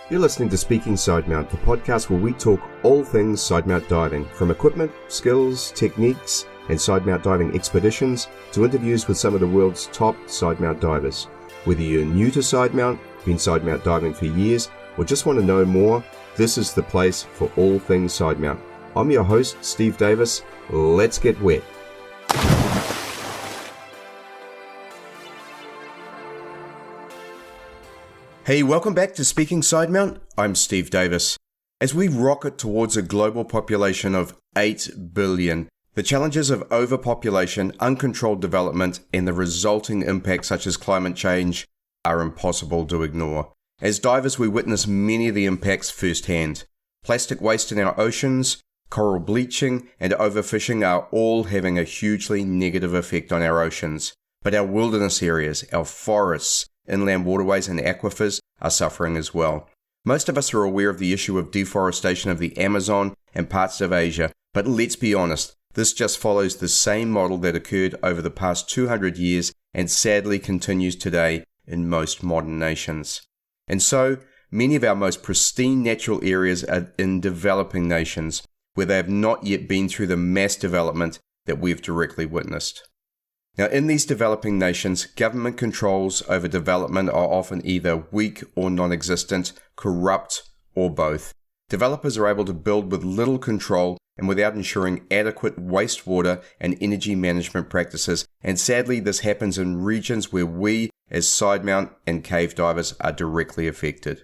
You're listening to Speaking Sidemount, the podcast where we talk all things sidemount diving, from equipment, skills, techniques, and sidemount diving expeditions to interviews with some of the world's top sidemount divers. Whether you're new to sidemount, been sidemount diving for years, or just want to know more, this is the place for all things sidemount. I'm your host, Steve Davis. Let's get wet. Hey, welcome back to Speaking Sidemount. I'm Steve Davis. As we rocket towards a global population of 8 billion, the challenges of overpopulation, uncontrolled development, and the resulting impacts such as climate change are impossible to ignore. As divers, we witness many of the impacts firsthand. Plastic waste in our oceans, coral bleaching, and overfishing are all having a hugely negative effect on our oceans. But our wilderness areas, our forests, inland waterways and aquifers are suffering as well. Most of us are aware of the issue of deforestation of the Amazon and parts of Asia, but let's be honest, this just follows the same model that occurred over the past 200 years and sadly continues today in most modern nations. And so, many of our most pristine natural areas are in developing nations, where they have not yet been through the mass development that we've directly witnessed. Now, in these developing nations, government controls over development are often either weak or non-existent, corrupt, or both. Developers are able to build with little control and without ensuring adequate wastewater and energy management practices, and sadly this happens in regions where we, as sidemount and cave divers, are directly affected.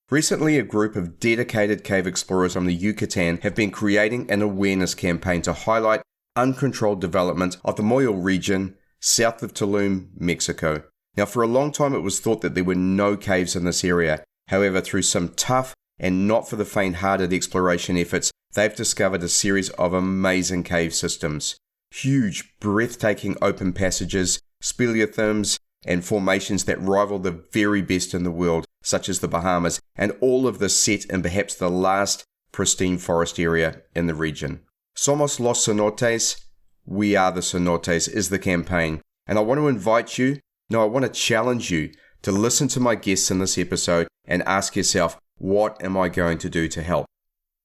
Recently, a group of dedicated cave explorers from the Yucatan have been creating an awareness campaign to highlight uncontrolled development of the Muyil region south of Tulum, Mexico. Now, for a long time it was thought that there were no caves in this area. However, through some tough and not for the faint-hearted exploration efforts, they've discovered a series of amazing cave systems. Huge, breathtaking open passages, speleothems, and formations that rival the very best in the world, such as the Bahamas, and all of this set in perhaps the last pristine forest area in the region. Somos Los Cenotes, we are the cenotes, is the campaign. And I want to challenge you to listen to my guests in this episode and ask yourself, what am I going to do to help?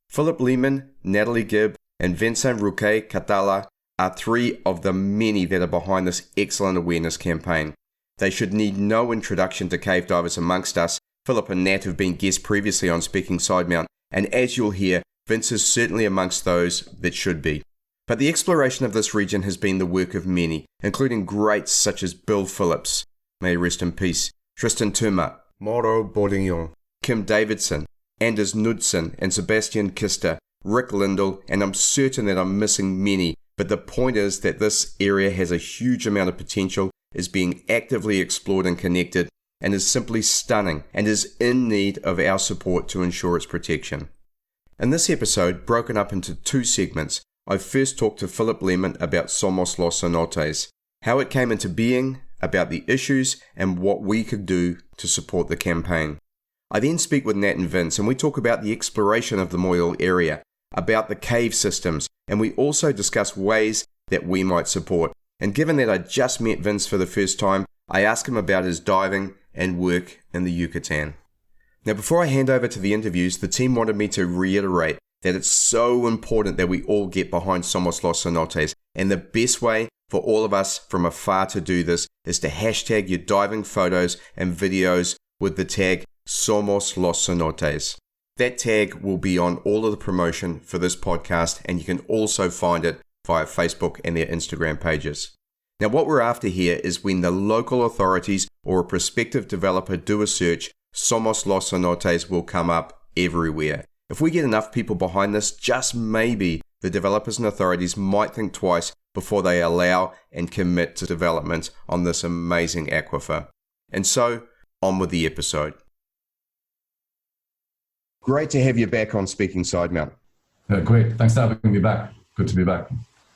Phillip, Lehman, Natalie, Gibb, and Vincent Rouquet-caltha are three of the many that are behind this excellent awareness campaign. They should need no introduction to cave divers amongst us. Phillip and Nat have been guests previously on Speaking Sidemount, and as you'll hear, Vince is certainly amongst those that should be. But the exploration of this region has been the work of many, including greats such as Bill Phillips, may he rest in peace, Tristan Turma, Mauro Bourdignon, Kim Davidson, Anders Knudsen, and Sebastian Kister, Rick Lindell, and I'm certain that I'm missing many, but the point is that this area has a huge amount of potential, is being actively explored and connected, and is simply stunning, and is in need of our support to ensure its protection. In this episode, broken up into two segments, I first talked to Phillip Lehman about Somos Los Cenotes, how it came into being, about the issues, and what we could do to support the campaign. I then speak with Nat and Vince, and we talk about the exploration of the Muyil area, about the cave systems, and we also discuss ways that we might support. And given that I just met Vince for the first time, I ask him about his diving and work in the Yucatan. Now, before I hand over to the interviews, the team wanted me to reiterate that it's so important that we all get behind Somos Los Cenotes, and the best way for all of us from afar to do this is to hashtag your diving photos and videos with the tag Somos Los Cenotes. That tag will be on all of the promotion for this podcast, and you can also find it via Facebook and their Instagram pages. Now, what we're after here is when the local authorities or a prospective developer do a search, Somos Los Cenotes will come up everywhere. If we get enough people behind this, just maybe the developers and authorities might think twice before they allow and commit to development on this amazing aquifer. And so, on with the episode. Great to have you back on Speaking Sidemount. Great. Thanks for having me back. Good to be back.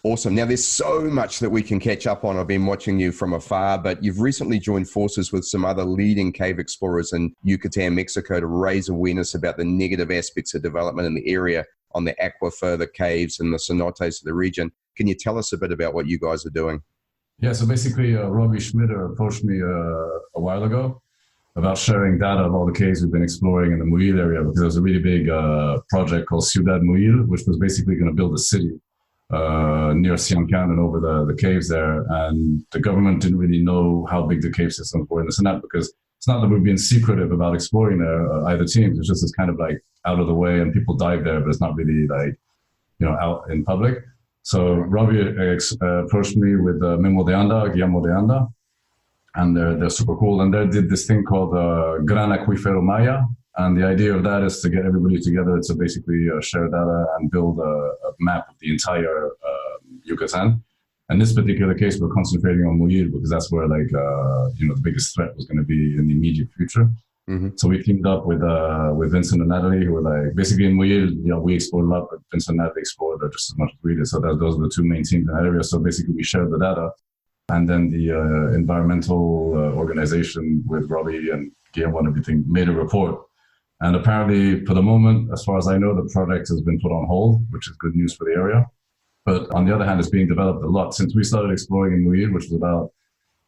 Awesome. Now, there's so much that we can catch up on. I've been watching you from afar, but you've recently joined forces with some other leading cave explorers in Yucatan, Mexico, to raise awareness about the negative aspects of development in the area on the aquifer, the caves, and the cenotes of the region. Can you tell us a bit about what you guys are doing? Yeah, so basically, Robbie Schmitter approached me a while ago, about sharing data of all the caves we've been exploring in the Muyil area, because there was a really big project called Ciudad Muyil, which was basically going to build a city near Siankan and over the caves there. And the government didn't really know how big the cave systems were in the Senate, because it's not that we've been secretive about exploring there, either teams. It's just it's kind of like out of the way and people dive there, but it's not really like, out in public. So Robbie approached me with Guillermo de Anda, and they're super cool. And they did this thing called Gran Acuífero Maya. And the idea of that is to get everybody together to basically share data and build a map of the entire Yucatan. In this particular case, we're concentrating on Muyil because that's where the biggest threat was going to be in the immediate future. Mm-hmm. So we teamed up with Vincent and Natalie, who were like, basically in Muyil, we explored a lot, but Vincent and Natalie explored just as much as we did. So those are the two main teams in that area. So basically we shared the data. And then the environmental organization with Robbie and Guillermo and everything made a report. And apparently, for the moment, as far as I know, the project has been put on hold, which is good news for the area. But on the other hand, it's being developed a lot. Since we started exploring in Muyil, which was about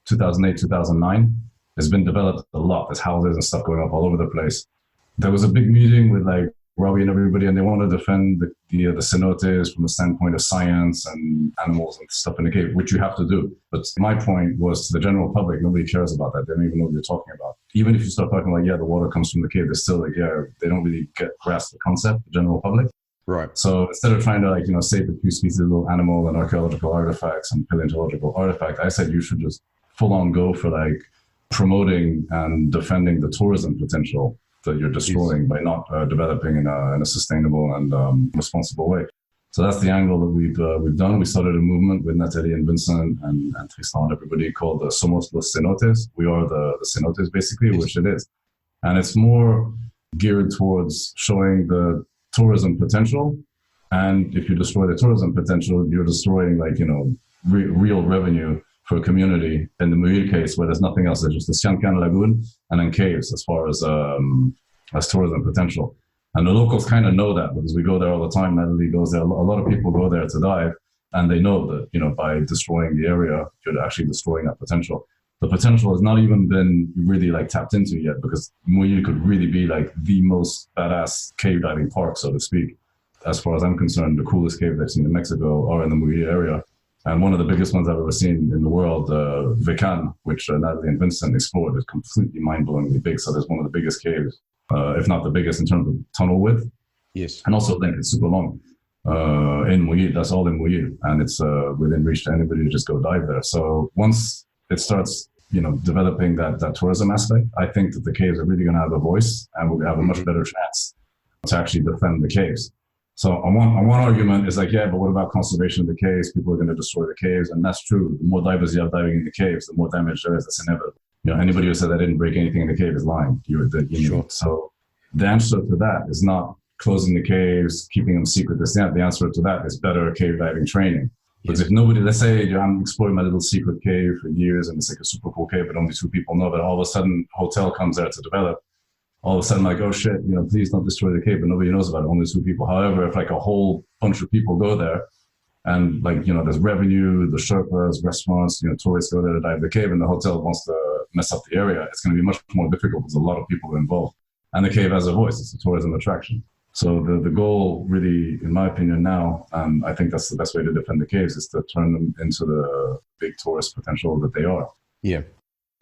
2008, 2009, it's been developed a lot. There's houses and stuff going up all over the place. There was a big meeting with Robbie and everybody, and they want to defend the cenotes from the standpoint of science and animals and stuff in the cave, which you have to do. But my point was, to the general public, nobody cares about that. They don't even know what you're talking about. Even if you start talking about, the water comes from the cave, they're still they don't really grasp the concept, the general public. Right. So instead of trying to save a few species of little animal and archaeological artifacts and paleontological artifacts, I said you should just full on go for promoting and defending the tourism potential that you're destroying by not developing in a sustainable and responsible way. So that's the angle that we've done. We started a movement with Natalie and Vincent and Tristan and everybody called Somos Los Cenotes. We are the cenotes, basically, which it is. And it's more geared towards showing the tourism potential. And if you destroy the tourism potential, you're destroying real revenue for a community. In the Muyil case, where there's nothing else, there's just the Siankan Lagoon and then caves as far as tourism potential. And the locals kind of know that because we go there all the time. Natalie goes there. A lot of people go there to dive, and they know that, by destroying the area, you're actually destroying that potential. The potential has not even been really tapped into yet, because Muyil could really be the most badass cave diving park, so to speak. As far as I'm concerned, the coolest cave I've seen in Mexico are in the Muyil area. And one of the biggest ones I've ever seen in the world, Yucatan, which Natalie and Vincent explored, is completely mind-blowingly big. So there's one of the biggest caves, if not the biggest in terms of tunnel width. Yes. And also length, it's super long. In Muyil, that's all in Muyil. And it's within reach to anybody to just go dive there. So once it starts, developing that tourism aspect, I think that the caves are really going to have a voice, and we'll have a much better chance to actually defend the caves. So on one argument is but what about conservation of the caves? People are going to destroy the caves, and that's true. The more divers you have diving in the caves, the more damage there is. That's inevitable. Anybody who said I didn't break anything in the cave is lying. Sure. So the answer to that is not closing the caves, keeping them secret. The answer to that is better cave diving training. Because if nobody, let's say I'm exploring my little secret cave for years, and it's a super cool cave, but only 2 people know, but all of a sudden a hotel comes there to develop. All of a sudden, oh shit, please don't destroy the cave, but nobody knows about it, only 2 people. However, if a whole bunch of people go there, and there's revenue, the Sherpas, restaurants, tourists go there to dive the cave, and the hotel wants to mess up the area, it's going to be much more difficult because a lot of people are involved. And the cave has a voice, it's a tourism attraction. So the goal really, in my opinion now, and I think that's the best way to defend the caves, is to turn them into the big tourist potential that they are. Yeah.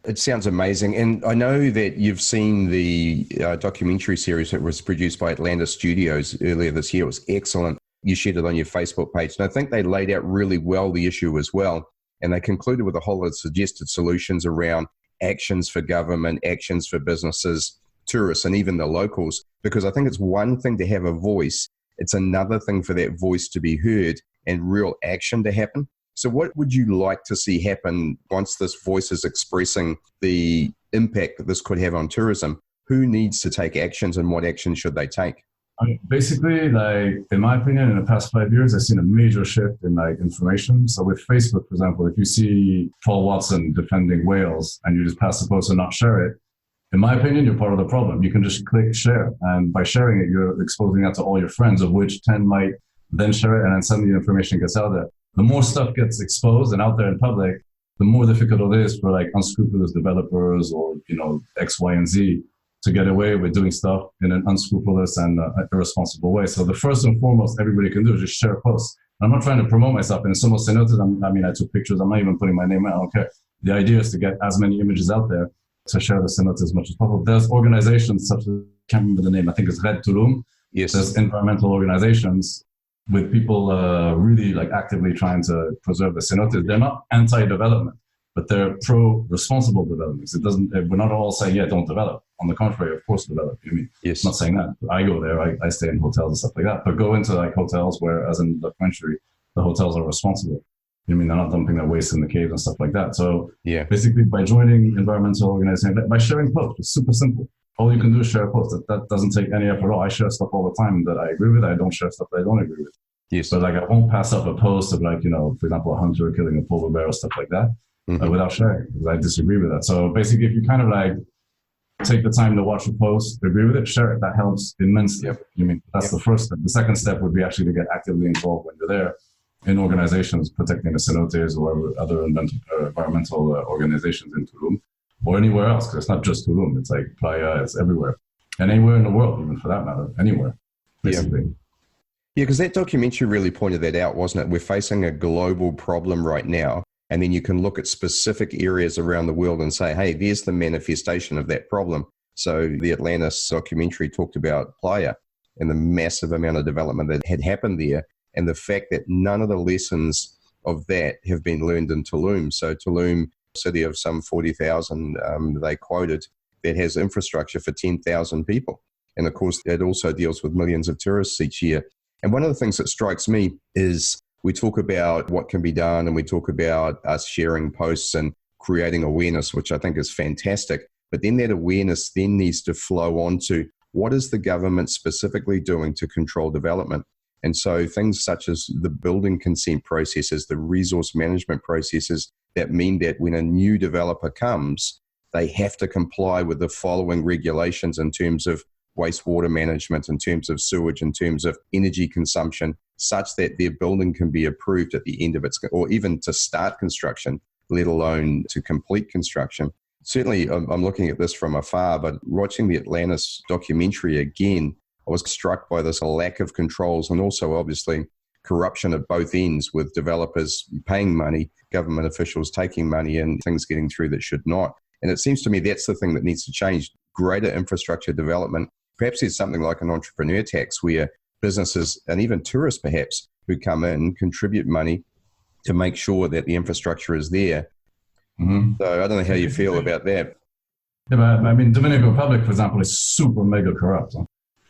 It sounds amazing. And I know that you've seen the documentary series that was produced by Atlantis Studios earlier this year. It was excellent. You shared it on your Facebook page. And I think they laid out really well the issue as well. And they concluded with a whole lot of suggested solutions around actions for government, actions for businesses, tourists, and even the locals. Because I think it's one thing to have a voice. It's another thing for that voice to be heard and real action to happen. So what would you like to see happen once this voice is expressing the impact that this could have on tourism? Who needs to take actions, and what actions should they take? Basically, in my opinion, in the past 5 years, I've seen a major shift in information. So with Facebook, for example, if you see Paul Watson defending whales and you just pass the post and not share it, in my opinion, you're part of the problem. You can just click share. And by sharing it, you're exposing that to all your friends, of which 10 might then share it, and then suddenly the information gets out there. The more stuff gets exposed and out there in public, the more difficult it is for like unscrupulous developers or, X, Y, and Z to get away with doing stuff in an unscrupulous and irresponsible way. So the first and foremost everybody can do is just share posts. I'm not trying to promote myself. In Somos Cenotes, I took pictures. I'm not even putting my name out. I don't care. The idea is to get as many images out there to share the cenotes as much as possible. There's organizations such as, I can't remember the name, I think it's Red Tulum. Yes. There's environmental organizations with people really like actively trying to preserve the cenotes. They're not anti-development, but they're pro-responsible development. We're not all saying, yeah, don't develop. On the contrary, of course, develop. Yes. I'm not saying that. I go there, I stay in hotels and stuff like that. But go into like hotels where, as in the documentary, the hotels are responsible. They're not dumping their waste in the caves and stuff like that. So basically by joining environmental organizations, by sharing posts, it's super simple. All you can do is share a post. That doesn't take any effort at all. I share stuff all the time that I agree with. I don't share stuff that I don't agree with. Yes. But like I won't pass up a post of like, for example, a hunter killing a polar bear or stuff like that without sharing, because I disagree with that. So basically, if you kind of like take the time to watch a post, agree with it, share it, that helps immensely. That's the first step. The second step would be actually to get actively involved when you're there in organizations protecting the cenotes or other environmental organizations in Tulum or anywhere else, because it's not just Tulum, it's like Playa, it's everywhere. And anywhere in the world, even for that matter, anywhere, basically. Yeah, because that documentary really pointed that out, wasn't it? We're facing a global problem right now, and then you can look at specific areas around the world and say, hey, there's the manifestation of that problem. So the Atlantis documentary talked about Playa and the massive amount of development that had happened there, and the fact that none of the lessons of that have been learned in Tulum. So Tulum, city of some 40,000, they quoted, that has infrastructure for 10,000 people. And of course, it also deals with millions of tourists each year. And one of the things that strikes me is we talk about what can be done, and we talk about us sharing posts and creating awareness, which I think is fantastic. But then that awareness then needs to flow on to what is the government specifically doing to control development? And so things such as the building consent processes, the resource management processes that mean that when a new developer comes, they have to comply with the following regulations in terms of wastewater management, in terms of sewage, in terms of energy consumption, such that their building can be approved at the end of its, or even to start construction, let alone to complete construction. Certainly, I'm looking at this from afar, but watching the Atlantis documentary again, I was struck by this lack of controls and also obviously corruption at both ends, with developers paying money, government officials taking money, and things getting through that should not. And it seems to me that's the thing that needs to change. Greater infrastructure development. Perhaps there's something like an entrepreneur tax where businesses and even tourists perhaps who come in contribute money to make sure that the infrastructure is there. So I don't know how you feel about that. Yeah, but Dominican Republic, for example, is super mega corrupt.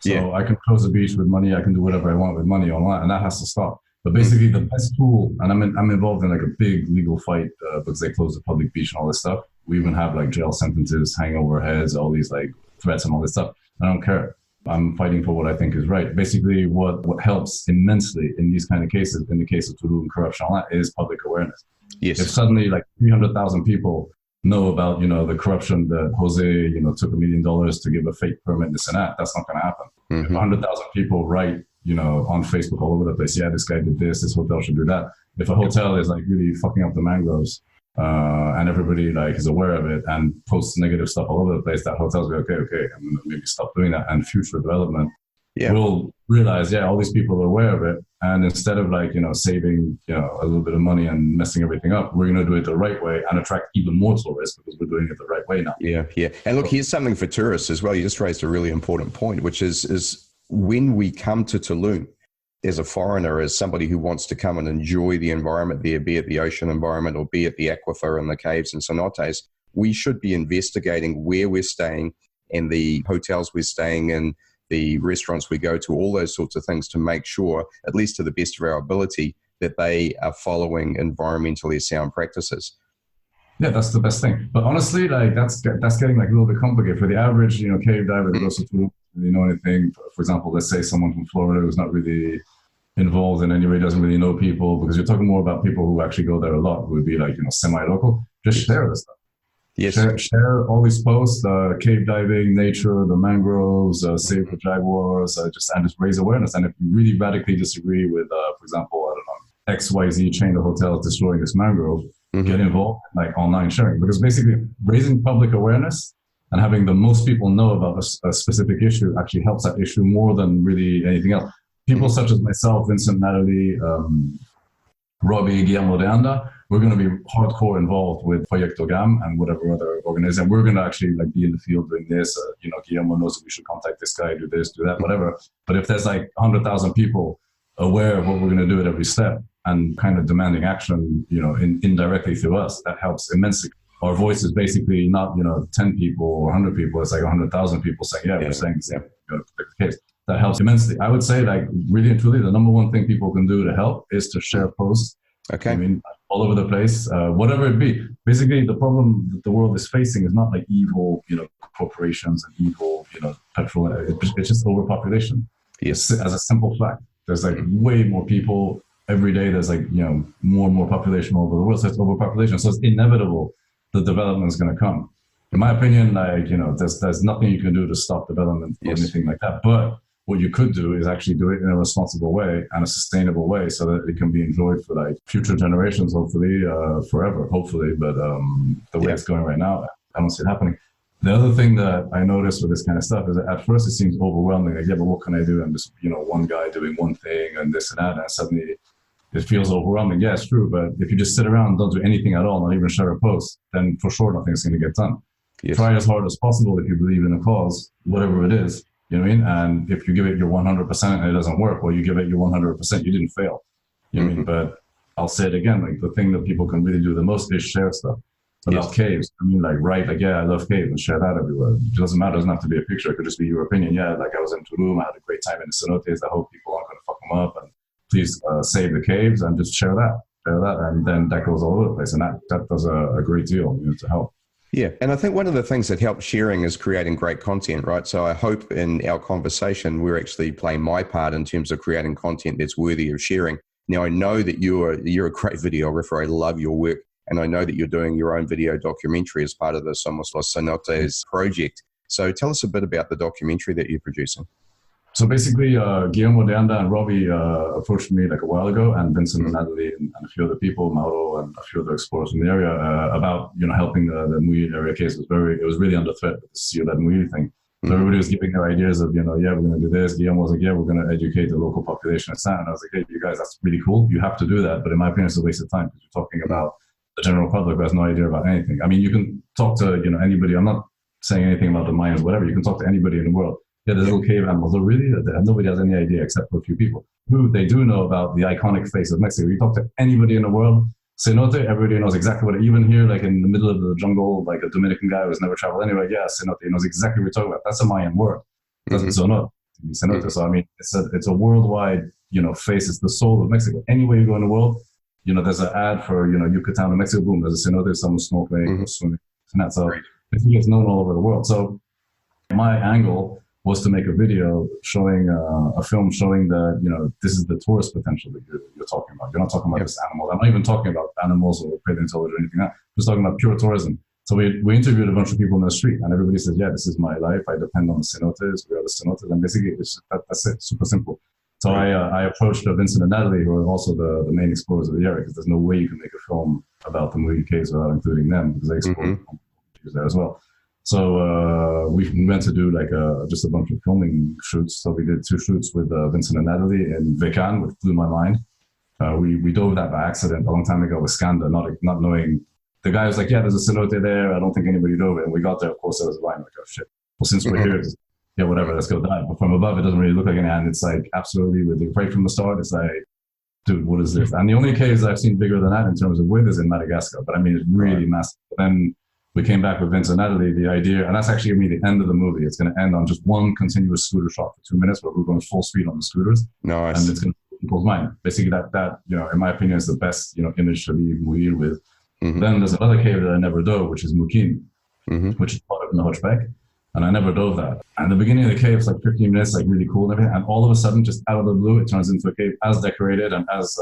So I can close a beach with money, I can do whatever I want with money online, and that has to stop. But basically the best tool, and I'm involved in like a big legal fight because they closed the public beach and all this stuff. We even have like jail sentences hanging over our heads, all these like threats and all this stuff. I don't care. I'm fighting for what I think is right. Basically, what helps immensely in these kind of cases, in the case of Tulum corruption, is public awareness. Yes. If suddenly like 300,000 people know about, the corruption that Jose, took $1 million to give a fake permit, this and that, that's not going to happen. If 100,000 people write, on Facebook all over the place, yeah, this guy did this hotel should do that. If a hotel is like really fucking up the mangroves, and everybody like is aware of it and posts negative stuff all over the place, that hotel's be okay, I'm gonna maybe stop doing that. And future development will realize, all these people are aware of it, and instead of like saving a little bit of money and messing everything up, we're gonna do it the right way and attract even more tourists because we're doing it the right way now. And look, here's something for tourists as well. You just raised a really important point, which is when we come to Tulum as a foreigner, as somebody who wants to come and enjoy the environment there, be it the ocean environment or be it the aquifer and the caves and cenotes, we should be investigating where we're staying and the hotels we're staying in, the restaurants we go to, all those sorts of things, to make sure, at least to the best of our ability, that they are following environmentally sound practices. Yeah, that's the best thing. But honestly, like that's getting like a little bit complicated for the average, cave diver that goes to Tulum. Anything. For example, let's say someone from Florida who's not really involved in any way, doesn't really know people, because you're talking more about people who actually go there a lot, who would be like, semi-local. Just share this stuff. Yes. Share all these posts, cave diving, nature, the mangroves, save the jaguars, just raise awareness. And if you really radically disagree with, for example, I don't know, XYZ chain of hotels destroying this mangrove, get involved in like online sharing, because basically raising public awareness and having the most people know about a specific issue actually helps that issue more than really anything else. People such as myself, Vincent, Natalie, Robbie, Guillermo de Anda, we're going to be hardcore involved with Proyecto GAM and whatever other organization. We're going to actually like be in the field doing this. Guillermo knows that we should contact this guy, do this, do that, whatever. But if there's like 100,000 people aware of what we're going to do at every step and kind of demanding action, indirectly through us, that helps immensely. Our voice is basically not, 10 people or 100 people. It's like 100,000 people saying, we're saying the same. Case. That helps immensely. I would say, like, really and truly, the number one thing people can do to help is to share posts. Okay. I mean, all over the place, whatever it be. Basically, the problem that the world is facing is not like evil, corporations and evil, petrol. It's just overpopulation. Yes. As a simple fact, there's like way more people every day. There's like, more and more population all over the world. So it's overpopulation. So it's inevitable the development is going to come. In my opinion, like, there's nothing you can do to stop development or anything like that. But what you could do is actually do it in a responsible way and a sustainable way so that it can be enjoyed for like future generations, hopefully, forever, hopefully. But the way it's going right now, I don't see it happening. The other thing that I noticed with this kind of stuff is that at first it seems overwhelming. Like, but what can I do? I'm just, one guy doing one thing and this and that. And suddenly it feels overwhelming. Yeah, it's true. But if you just sit around and don't do anything at all, not even share a post, then for sure nothing's going to get done. Yes. Try as hard as possible if you believe in a cause, whatever it is. You know what I mean? And if you give it your 100% and it doesn't work, well, you give it your 100%, you didn't fail. You know what I mean? But I'll say it again, like the thing that people can really do the most is share stuff. About caves. I mean, like, write, like, I love caves and share that everywhere. It doesn't matter. It doesn't have to be a picture. It could just be your opinion. Yeah, like I was in Tulum. I had a great time in the cenotes. I hope people aren't going to fuck them up. And please save the caves and just share that. And then that goes all over the place. And that does a great deal to help. Yeah. And I think one of the things that helps sharing is creating great content, right? So I hope in our conversation, we're actually playing my part in terms of creating content that's worthy of sharing. Now, I know that you're a great videographer. I love your work. And I know that you're doing your own video documentary as part of the Somos Los Cenotes project. So tell us a bit about the documentary that you're producing. So basically, Guillermo de Anda and Robbie approached me like a while ago, and Vincent and Natalie and a few other people, Mauro and a few other explorers from the area, about helping the Muyil area case. It was really under threat with the Ciudad Muyil thing. So everybody was giving their ideas of, we're going to do this. Guillermo was like, we're going to educate the local population. And I was like, hey, you guys, that's really cool. You have to do that. But in my opinion, it's a waste of time because you're talking about the general public who has no idea about anything. I mean, you can talk to, anybody. I'm not saying anything about the Mayans, whatever. You can talk to anybody in the world. Yeah, there's little cave animals. Really? Nobody has any idea except for a few people who they do know about the iconic face of Mexico. You talk to anybody in the world, cenote, everybody knows exactly what, even here, like in the middle of the jungle, like a Dominican guy who's never traveled anywhere. Yeah, cenote, he knows exactly what we're talking about. That's a Mayan word. That's cenote. So, I mean, it's a worldwide, face. It's the soul of Mexico. Anywhere you go in the world, there's an ad for, Yucatan and Mexico, boom, there's a cenote, someone snorkeling or swimming. And that's how it's known all over the world. So my angle was to make a video showing, a film showing that, this is the tourist potential that you're talking about. You're not talking about just animals. I'm not even talking about animals or paleontology or anything like that. I'm just talking about pure tourism. So we interviewed a bunch of people in the street and everybody says, yeah, this is my life. I depend on the cenotes. We are the cenotes. And basically, that's it. Super simple. So I approached Vincent and Natalie, who are also the main explorers of the area, because there's no way you can make a film about the Muyil caves without including them, because they explored there as well. So we went to do like just a bunch of filming shoots. So we did 2 shoots with Vincent and Natalie in Yucatan, which blew my mind. We dove that by accident a long time ago with Skanda, not knowing. The guy was like, yeah, there's a cenote there. I don't think anybody dove it. And we got there, of course, there was a line. Like, oh, shit. Well, since we're here, yeah, whatever, let's go dive. But from above, it doesn't really look like an ant. It's like absolutely, right from the start, it's like, dude, what is this? And the only caves I've seen bigger than that in terms of width is in Madagascar. But I mean, it's really massive. Then we came back with Vince and Natalie, the idea, and that's actually going to be the end of the movie. It's going to end on just one continuous scooter shot for 2 minutes where we're going full speed on the scooters. Nice. And it's going to blow people's mind. Basically, that in my opinion, is the best, image to leave Muyil with. Then there's another cave that I never dove, which is Mukin, which is part of the Hunchback. And I never dove that. And the beginning of the cave is like 15 minutes, like really cool and everything. And all of a sudden, just out of the blue, it turns into a cave as decorated and as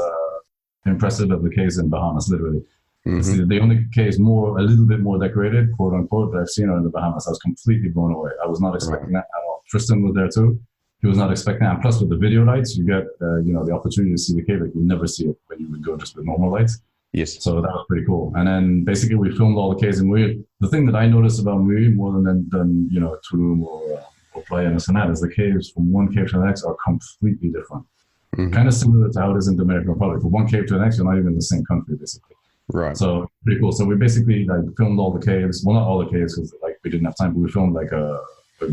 impressive as the caves in Bahamas, literally. It's the only caves a little bit more decorated, quote unquote, that I've seen are in the Bahamas. I was completely blown away. I was not expecting that at all. Tristan was there too. He was not expecting that. And plus with the video lights, you get, the opportunity to see the cave like you never see it when you would go just with normal lights. Yes. So that was pretty cool. And then basically we filmed all the caves in Muyil. The thing that I noticed about Muyil more than Tulum or Playa and Senat is the caves from one cave to the next are completely different. Mm-hmm. Kind of similar to how it is in the Dominican Republic. From one cave to the next, you're not even in the same country, basically. Right. So pretty cool. So we basically like filmed all the caves. Well, not all the caves because like we didn't have time, but we filmed like a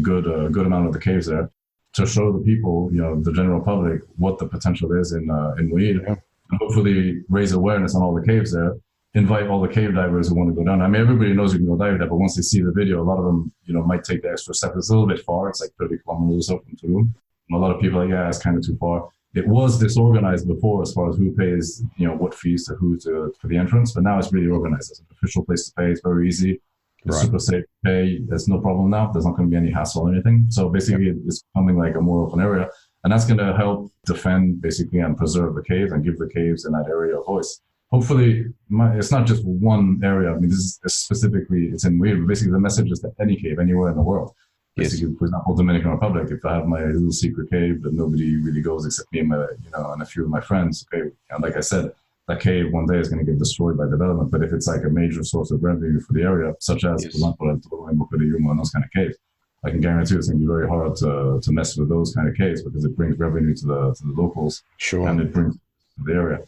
good amount of the caves there to show the people, the general public, what the potential is in Muyil, and hopefully raise awareness on all the caves there. Invite all the cave divers who want to go down. I mean, everybody knows you can go dive there, but once they see the video, a lot of them, might take the extra step. It's a little bit far. It's like 30 kilometers up from Tulum. And a lot of people are like, yeah, it's kind of too far. It was disorganized before as far as who pays, what fees to who for the entrance, but now it's really organized. It's an official place to pay. It's very easy. It's super safe to pay. There's no problem now. There's not going to be any hassle or anything. So basically, it's becoming like a more open area. And that's going to help defend, basically, and preserve the caves and give the caves in that area a voice. Hopefully, it's not just one area. I mean, this is specifically, it's in Muyil. Basically, the message is to any cave anywhere in the world. Basically, for example, Dominican Republic, if I have my little secret cave that nobody really goes except me and and a few of my friends, okay, and like I said, that cave one day is going to get destroyed by development. But if it's like a major source of revenue for the area, such as, for example, and those kind of caves, I can guarantee it's going to be very hard to mess with those kind of caves because it brings revenue to the locals, and it brings to the area.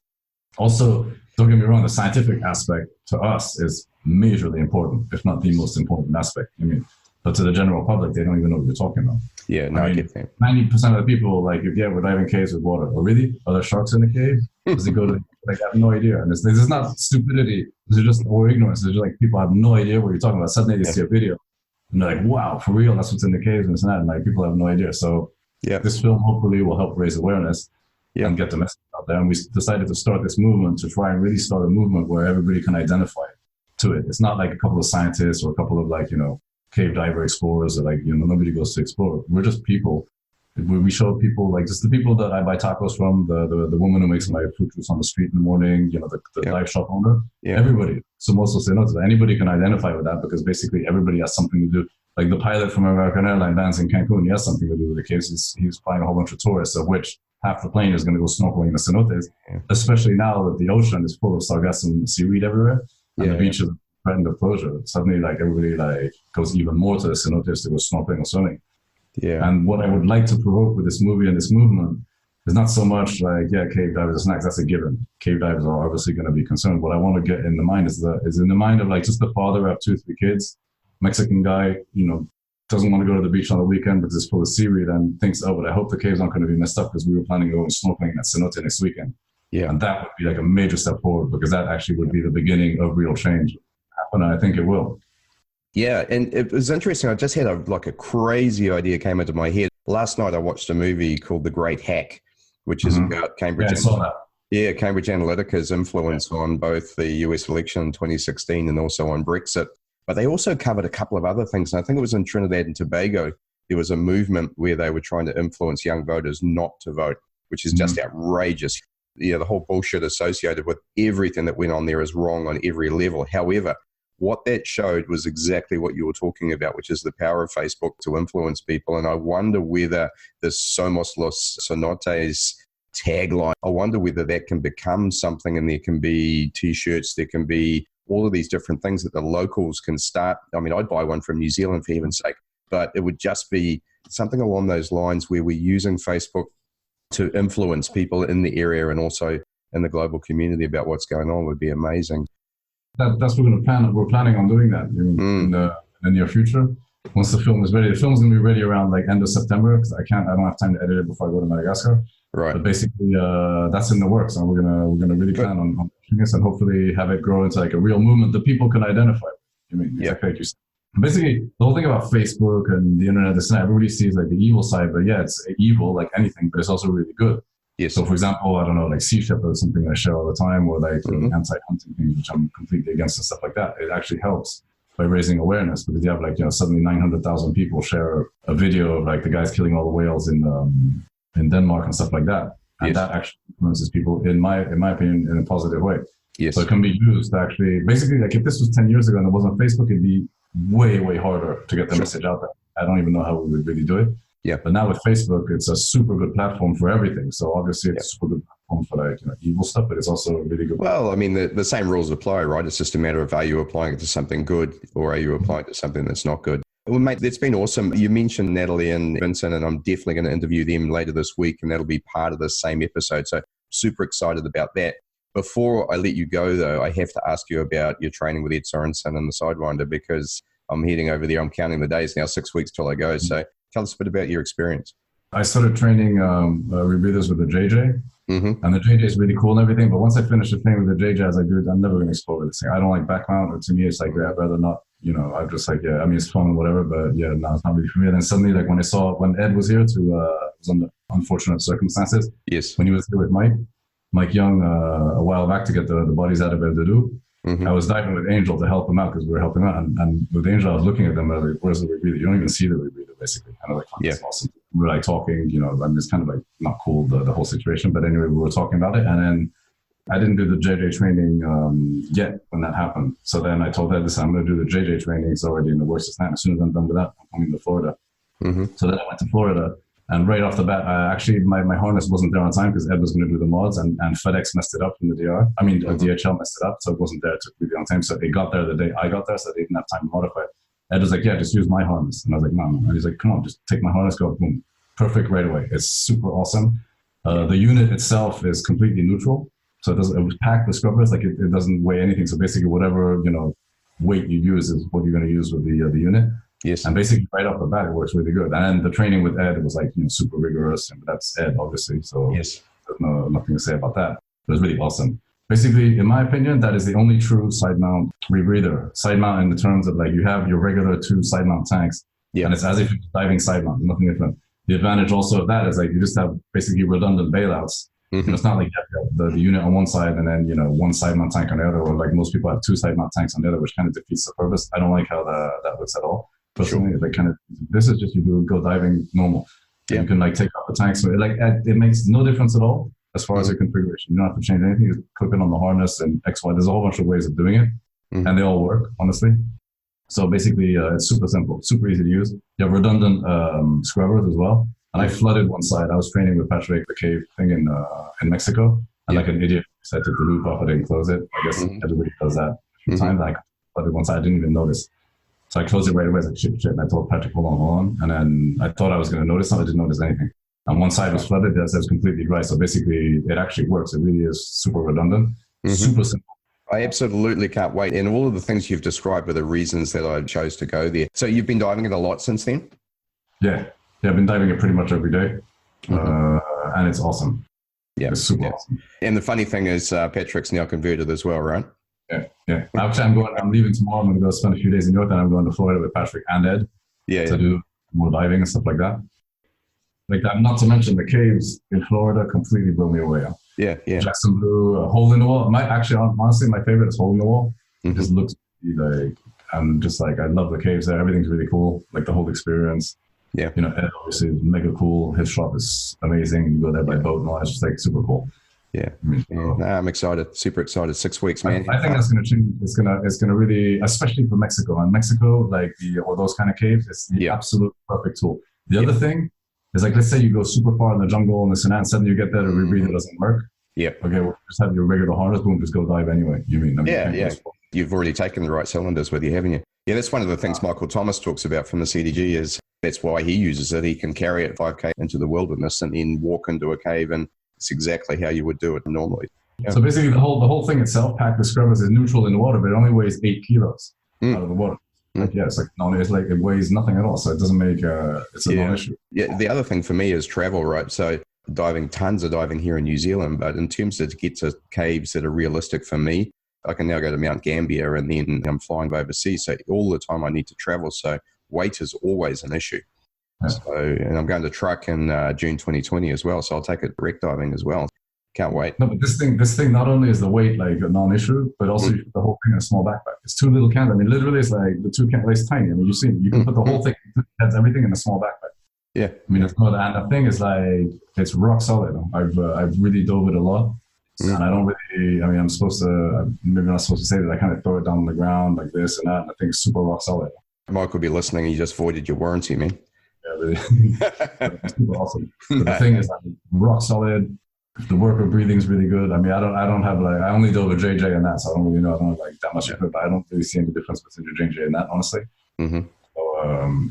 Also, don't get me wrong, the scientific aspect to us is majorly important, if not the most important aspect. I mean, but to the general public, they don't even know what you're talking about. Yeah, no, I get that. 90% of the people, like, we're diving caves with water. Oh, really? Are there sharks in the cave? Does it go to, I have no idea. And this is not stupidity. This is just, or ignorance. It's just like people have no idea what you're talking about. Suddenly they see a video and they're like, wow, for real, that's what's in the caves and this and that. And like, people have no idea. So this film hopefully will help raise awareness and get the message out there. And we decided to start this movement to try and really start a movement where everybody can identify to it. It's not like a couple of scientists or a couple of cave diver explorers that nobody goes to explore. We're just people. We show people, like, just the people that I buy tacos from, the woman who makes my fruit juice on the street in the morning, the dive shop owner, everybody. Somos Los Cenotes. Anybody can identify with that because basically everybody has something to do. Like the pilot from American Airlines lands in Cancun, he has something to do with the caves. He's flying a whole bunch of tourists, of which half the plane is going to go snorkeling in the cenotes, especially now that the ocean is full of sargassum and seaweed everywhere, and the beaches are threatened of closure. Suddenly, everybody goes even more to the cenotes to go snorkeling or swimming. Yeah. And what I would like to provoke with this movie and this movement is not so much cave divers are snacks. That's a given. Cave divers are obviously going to be concerned. What I want to get in the mind is in the mind of just the father who have 2 or 3 kids, Mexican guy, doesn't want to go to the beach on the weekend because it's full of seaweed and thinks, oh, but I hope the caves aren't going to be messed up because we were planning to go snorkeling at cenote next weekend. Yeah. And that would be a major step forward because that actually would be the beginning of real change. And I think it will. Yeah, and it was interesting. I just had a crazy idea came into my head. Last night I watched a movie called The Great Hack, which is about Cambridge. Yeah, I saw that. Yeah, Cambridge Analytica's influence on both the US election in 2016 and also on Brexit. But they also covered a couple of other things. And I think it was in Trinidad and Tobago. There was a movement where they were trying to influence young voters not to vote, which is just outrageous. The whole bullshit associated with everything that went on there is wrong on every level. However, what that showed was exactly what you were talking about, which is the power of Facebook to influence people. And I wonder whether this Somos Los Cenotes tagline, I wonder whether that can become something, and there can be T-shirts, there can be all of these different things that the locals can start. I mean, I'd buy one from New Zealand for heaven's sake, but it would just be something along those lines where we're using Facebook to influence people in the area and also in the global community about what's going on would be amazing. That's what we're planning on doing that in the near future. Once the film is ready, the film's gonna be ready around end of September because I don't have time to edit it before I go to Madagascar. Right. But basically, that's in the works, and we're gonna really plan on pushing this and hopefully have it grow into a real movement that people can identify with. Exactly like you said. Basically, the whole thing about Facebook and the internet, everybody sees the evil side, but it's evil like anything, but it's also really good. Yes. So, for example, I don't know, Sea Shepherd is something I share all the time, or anti-hunting things, which I'm completely against and stuff like that. It actually helps by raising awareness because you have suddenly 900,000 people share a video of the guys killing all the whales in Denmark and stuff like that, and that actually influences people, in my opinion, in a positive way. Yes. So it can be used to actually, basically, if this was 10 years ago and it wasn't Facebook, it'd be way, way harder to get the message out there. I don't even know how we would really do it. Yeah. But now with Facebook, it's a super good platform for everything. So obviously it's a super good platform for like evil stuff, but it's also a really good. Well, I mean, the same rules apply, right? It's just a matter of, are you applying it to something good or are you applying it to something that's not good? Well, mate, it's been awesome. You mentioned Natalie and Vincent, and I'm definitely going to interview them later this week, and that'll be part of the same episode. So super excited about that. Before I let you go, though, I have to ask you about your training with E036 and the Sidewinder, because I'm heading over there. I'm counting the days now, 6 weeks till I go. So tell us a bit about your experience. I started training rebreathers with the JJ, and the JJ is really cool and everything. But once I finished the thing with the JJ, I was like, dude, I'm never going to explore this thing. I don't like back mount. Or to me, it's like, I'd rather not, I'm just like, yeah, I mean, it's fun and whatever, but yeah, no, it's not really for me. And then suddenly, like when Ed was here it was under unfortunate circumstances. Yes. When he was here with Mike Young, a while back to get the bodies out of El Doudou. I was diving with Angel to help him out because we were helping out. And with Angel, I was looking at them. I was like, where's the rebreather? You don't even see the rebreather, basically. And I was like, that's awesome. We were like talking, I mean, it's kind of like not cool, the whole situation. But anyway, we were talking about it. And then I didn't do the JJ training yet when that happened. So then I told Ed, listen, I'm going to do the JJ training. It's already in the works. As soon as I'm done with that, I'm coming to Florida. So then I went to Florida. And right off the bat, actually, my harness wasn't there on time because Ed was going to do the mods, and FedEx messed it up from the DR. I mean, DHL messed it up, so it wasn't there. It took really on time. So it got there the day I got there, so they didn't have time to modify it. Ed was like, yeah, just use my harness. And I was like, no. And he's like, come on, just take my harness, go, boom. Perfect right away. It's super awesome. The unit itself is completely neutral. So it was packed with scrubbers, like it doesn't weigh anything. So basically whatever, weight you use is what you're going to use with the unit. Yes. And basically right off the bat, it works really good. And the training with Ed was like, super rigorous, and that's Ed, obviously. So yes, there's nothing to say about that. It was really awesome. Basically, in my opinion, that is the only true side mount rebreather. Side mount in the terms of like you have your regular 2 side mount tanks, and it's as if you're diving side mount, nothing different. The advantage also of that is like you just have basically redundant bailouts. It's not like you have the unit on one side and then, one side mount tank on the other, or like most people have 2 side mount tanks on the other, which kind of defeats the purpose. I don't like how that looks at all. Personally, they kind of, this is just you go diving normal. You can like take off the tanks. So it makes no difference at all as far as your configuration. You don't have to change anything. You just clip it on the harness and X, Y. There's a whole bunch of ways of doing it, and they all work, honestly. So basically, it's super simple, super easy to use. You have redundant scrubbers as well. And I flooded one side. I was training with Patrick, the cave thing in Mexico, and like an idiot, I took the loop off. I didn't close it. I guess everybody does that a few times. I flooded one side. I didn't even notice. So I closed it right away. I was like, shit. And I told Patrick, hold on. And then I thought I was going to notice something. I didn't notice anything. And one side was flooded. The other side was completely dry. So basically, it actually works. It really is super redundant. Super simple. I absolutely can't wait. And all of the things you've described are the reasons that I chose to go there. So you've been diving it a lot since then? Yeah, I've been diving it pretty much every day. And it's awesome. Yeah, it's super awesome. And the funny thing is Patrick's now converted as well, right? Yeah. Actually, I'm leaving tomorrow. I'm going to go spend a few days in Europe, and I'm going to Florida with Patrick and Ed to do more diving and stuff like that. Like that, not to mention the caves in Florida completely blew me away. Yeah. Jackson Blue, Hole in the Wall. Honestly, my favorite is Hole in the Wall. It just looks like, I'm just like, I love the caves there. Everything's really cool. Like the whole experience. Yeah. Ed obviously is mega cool. His shop is amazing. You go there by boat and all. It's just like super cool. Yeah. I'm excited. Super excited. 6 weeks, man. I think that's going to change. It's going to really, especially for Mexico. And Mexico, like or those kind of caves, it's the absolute perfect tool. The other thing is like, let's say you go super far in the jungle and this and that, and suddenly you get there, the rebreather doesn't work. Yeah. Okay, well, just have your regular harness, boom, just go dive anyway. You've already taken the right cylinders with you, haven't you? Yeah, that's one of the things Michael Thomas talks about from the CDG is that's why he uses it. He can carry it 5K into the wilderness and then walk into a cave, and it's exactly how you would do it normally. Yeah. So basically the whole thing itself, packed with scrubbers, is neutral in the water, but it only weighs 8 kilos out of the water. It's like it weighs nothing at all. So it doesn't make it's a non-issue. Yeah. The other thing for me is travel, right? So tons of diving here in New Zealand, but in terms of to get to caves that are realistic for me, I can now go to Mount Gambier and then I'm flying overseas. So all the time I need to travel. So weight is always an issue. Yeah. So, and I'm going to truck in June 2020 as well. So I'll take it wreck diving as well. Can't wait. No, but this thing not only is the weight like a non-issue, but also the whole thing in a small backpack. It's 2 little cans. I mean, literally, it's like the 2 cans. It's tiny. I mean, you've seen it. You can put the whole thing. It has everything in a small backpack. Yeah. I mean, it's not. And the thing is like it's rock solid. I've really dove it a lot, and I don't really. I mean, I'm supposed to. Maybe not supposed to say that. I kind of throw it down on the ground like this and that. And I think it's super rock solid. Mike will be listening. You just voided your warranty, man. Yeah, really. It's super awesome. But the thing is, like, rock solid. If the work of breathing is really good. I mean, I don't have like, I only deal with JJ and that, so I don't really know. I don't have like that much equipment, but I don't really see any difference between the JJ and that, honestly. Mm-hmm. So,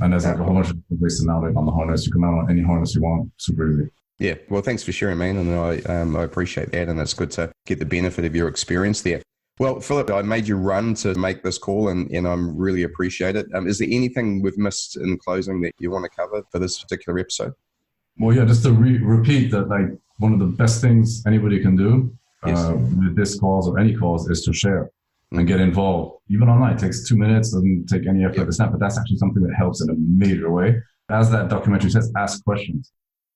and there's like a whole bunch of different ways to mount it on the harness. You can mount on any harness you want, super easy. Yeah, well, thanks for sharing, man, and I appreciate that, and it's good to get the benefit of your experience there. Well, Phillip, I made you run to make this call, and I really appreciate it. Is there anything we've missed in closing that you want to cover for this particular episode? Well, yeah, just to repeat that, like, one of the best things anybody can do with this cause or any cause is to share and get involved. Even online, it takes 2 minutes, doesn't take any effort to snap, but that's actually something that helps in a major way. As that documentary says, ask questions.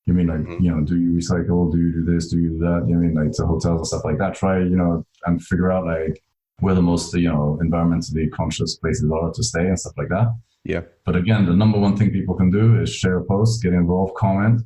You mean, like, do you recycle? Do you do this? Do you do that? You know, I mean, like, to hotels and stuff like that. Try, and figure out, like, where the most, environmentally conscious places are to stay and stuff like that. Yeah. But again, the number one thing people can do is share posts, get involved, comment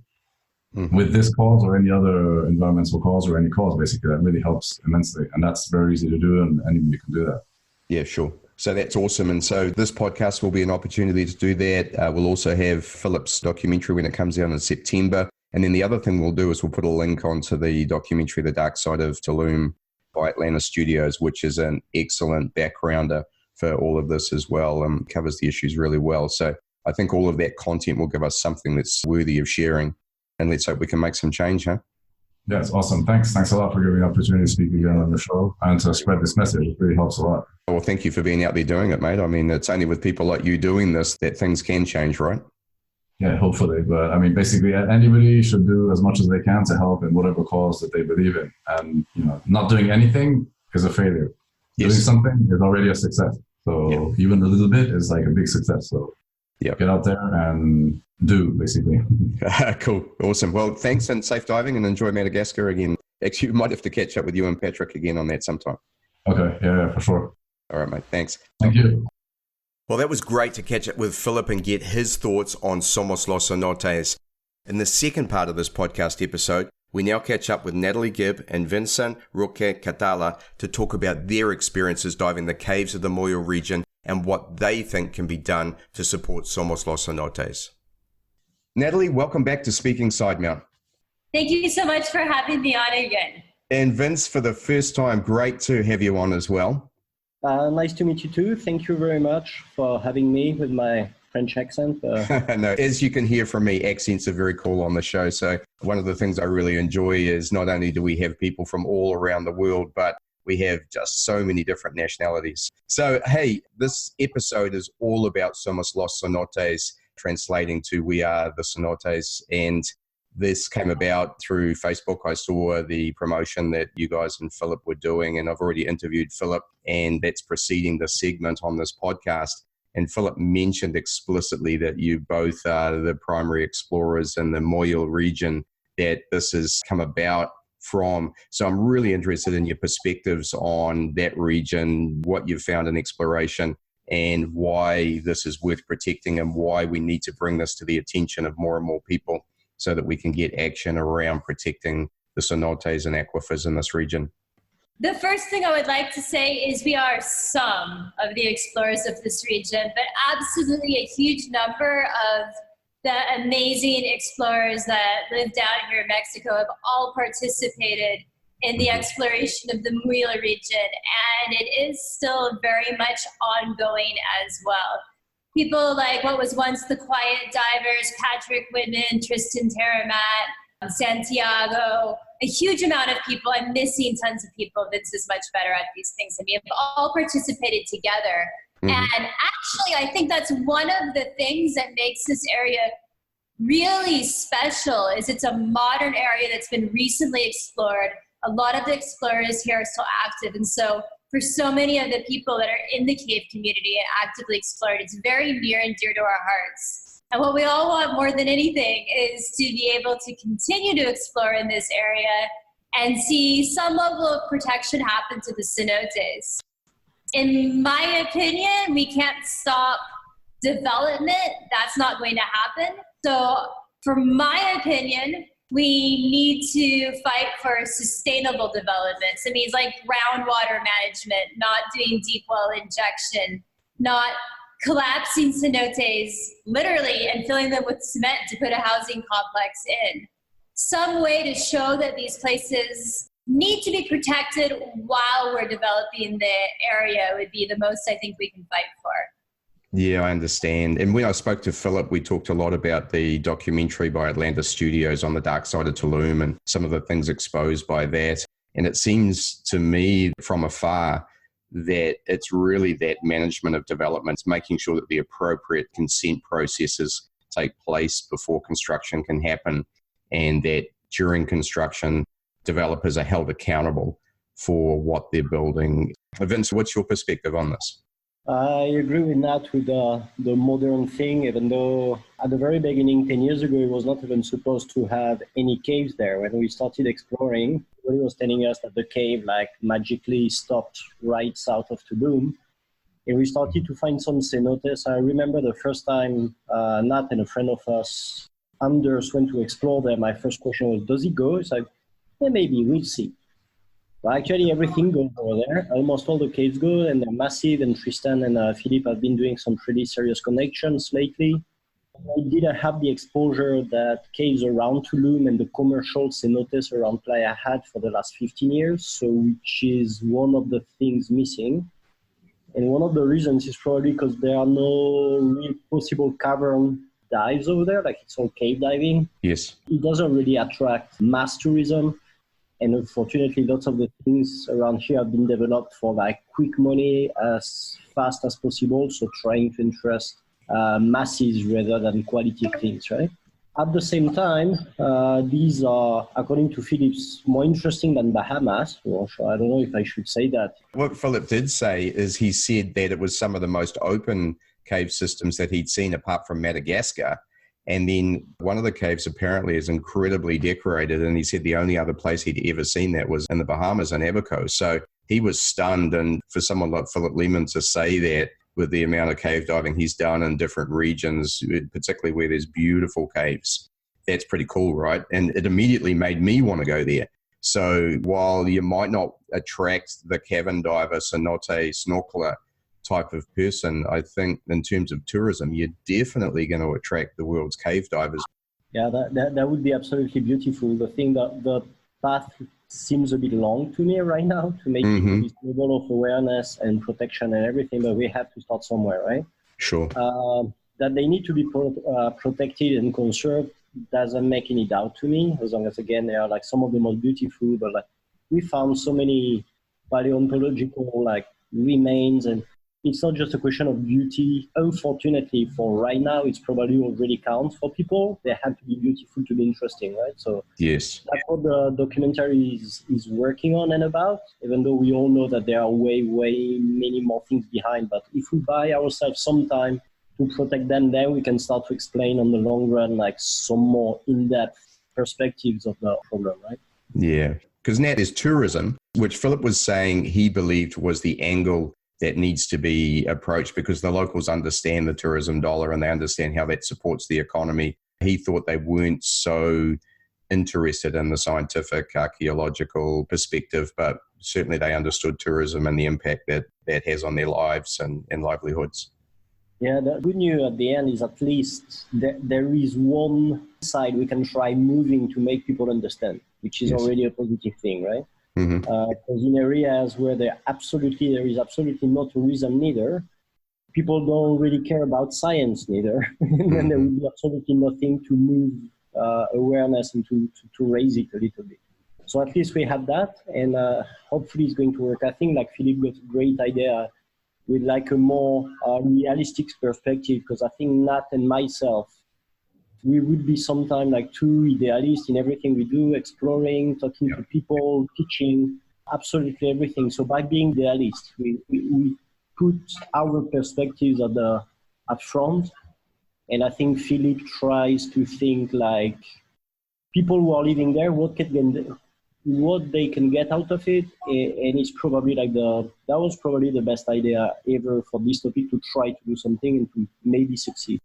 with this cause or any other environmental cause or any cause, basically. That really helps immensely. And that's very easy to do, and anybody can do that. Yeah, sure. So that's awesome. And so this podcast will be an opportunity to do that. We'll also have Phillip's documentary when it comes out in September. And then the other thing we'll do is we'll put a link onto the documentary, The Dark Side of Tulum by Atlanta Studios, which is an excellent backgrounder for all of this as well, and covers the issues really well. So I think all of that content will give us something that's worthy of sharing. And let's hope we can make some change, huh? Yeah, it's awesome. Thanks a lot for giving me the opportunity to speak again on the show and to spread this message. It really helps a lot. Well, thank you for being out there doing it, mate. I mean, it's only with people like you doing this that things can change, right? Yeah, hopefully. But I mean, basically, anybody should do as much as they can to help in whatever cause that they believe in. And, not doing anything is a failure. Doing something is already a success. So even a little bit is like a big success. So get out there and do, basically. Cool. Awesome. Well, thanks and safe diving, and enjoy Madagascar again. Actually, we might have to catch up with you and Patrick again on that sometime. Okay. Yeah, for sure. All right, mate. Thanks. Thank you. Well, that was great to catch up with Phillip and get his thoughts on Somos Los Cenotes. In the second part of this podcast episode, we now catch up with Natalie, Gibb and Vincent Rouquet-caltha to talk about their experiences diving the caves of the Muyil region and what they think can be done to support Somos Los Cenotes. Natalie, welcome back to Speaking Side Mount. Thank you so much for having me on again. And Vince, for the first time, great to have you on as well. Nice to meet you too. Thank you very much for having me with my French accent. No, as you can hear from me, accents are very cool on the show. So one of the things I really enjoy is not only do we have people from all around the world, but we have just so many different nationalities. So, hey, this episode is all about Somos Los Cenotes, translating to We Are the Cenotes. And this came about through Facebook. I saw the promotion that you guys and Phillip were doing, and I've already interviewed Phillip, and that's preceding the segment on this podcast. And Phillip mentioned explicitly that you both are the primary explorers in the Muyil region that this has come about from. So I'm really interested in your perspectives on that region, what you've found in exploration, and why this is worth protecting and why we need to bring this to the attention of more and more people so that we can get action around protecting the cenotes and aquifers in this region. The first thing I would like to say is we are some of the explorers of this region, but absolutely a huge number of the amazing explorers that live down here in Mexico have all participated in the exploration of the Muyil region, and it is still very much ongoing as well. People like what was once the quiet divers, Patrick Whitman, Tristan Teramat, Santiago, a huge amount of people. I'm missing tons of people. Vince is much better at these things than me. Have all participated together. And actually, I think that's one of the things that makes this area really special is it's a modern area that's been recently explored. A lot of the explorers here are still active. And so for so many of the people that are in the cave community and actively explored, it's very near and dear to our hearts. And what we all want more than anything is to be able to continue to explore in this area and see some level of protection happen to the cenotes. In my opinion, we can't stop development. That's not going to happen. So for my opinion, we need to fight for sustainable development. So it means like groundwater management, not doing deep well injection, not collapsing cenotes literally and filling them with cement to put a housing complex in. some way to show that these places need to be protected while we're developing the area would be the most I think we can fight for. Yeah, I understand. And when I spoke to Phillip, we talked a lot about the documentary by Atlantis Studios on the dark side of Tulum and some of the things exposed by that. And it seems to me from afar that it's really that management of developments, making sure that the appropriate consent processes take place before construction can happen, and that during construction, developers are held accountable for what they're building. Vince, what's your perspective on this? I agree with that, with the modern thing, even though at the very beginning, 10 years ago, it was not even supposed to have any caves there. When we started exploring, everybody was telling us that the cave magically stopped right south of Tulum. And we started to find some cenotes. I remember the first time Nat and a friend of us, Anders, went to explore there. My first question was, does it go? It's like, yeah, maybe, we'll see. But actually, everything goes over there. Almost all the caves go, and they're massive. And Tristan and Phillip have been doing some pretty serious connections lately. We didn't have the exposure that caves around Tulum and the commercial cenotes around Playa had for the last 15 years, so which is one of the things missing. And one of the reasons is probably because there are no real possible cavern dives over there, like it's all cave diving. Yes. It doesn't really attract mass tourism. And unfortunately, lots of the things around here have been developed for quick money as fast as possible. So trying to interest masses rather than quality of things, right? At the same time, these are, according to Phillips, more interesting than Bahamas. Well, I don't know if I should say that. What Phillip did say is he said that it was some of the most open cave systems that he'd seen apart from Madagascar. And then one of the caves apparently is incredibly decorated. And he said the only other place he'd ever seen that was in the Bahamas in Abaco. So he was stunned. And for someone like Phillip Lehman to say that with the amount of cave diving he's done in different regions, particularly where there's beautiful caves, that's pretty cool, right? And it immediately made me want to go there. So while you might not attract the cavern diver, cenote, snorkeler type of person, I think in terms of tourism, you're definitely going to attract the world's cave divers. Yeah, that would be absolutely beautiful. The thing that the path seems a bit long to me right now to make this level of awareness and protection and everything, but we have to start somewhere, right? Sure. That they need to be protected and conserved doesn't make any doubt to me, as long as, again, they are some of the most beautiful, but we found so many paleontological remains, and it's not just a question of beauty. Unfortunately, for right now, it's probably already counts for people. They have to be beautiful to be interesting, right? So yes, that's what the documentary is working on and about, even though we all know that there are way many more things behind. But if we buy ourselves some time to protect them, then we can start to explain on the long run, some more in-depth perspectives of the problem, right? Yeah, because now there's tourism, which Phillip was saying he believed was the angle that needs to be approached because the locals understand the tourism dollar and they understand how that supports the economy. He thought they weren't so interested in the scientific, archaeological perspective, but certainly they understood tourism and the impact that has on their lives and livelihoods. Yeah, the good news at the end is at least there is one side we can try moving to make people understand, which is already a positive thing, right? Because in areas where there is absolutely no tourism neither, people don't really care about science neither, and there will be absolutely nothing to move awareness and to raise it a little bit. So at least we have that, and hopefully it's going to work. I think Philip got a great idea with a more realistic perspective, because I think Nat and myself, we would be sometimes too idealist in everything we do, exploring, talking to people, teaching, absolutely everything. So by being idealist, we put our perspectives at front. And I think Phillip tries to think people who are living there, what they can get out of it. And it's probably that was probably the best idea ever for this topic, to try to do something and to maybe succeed.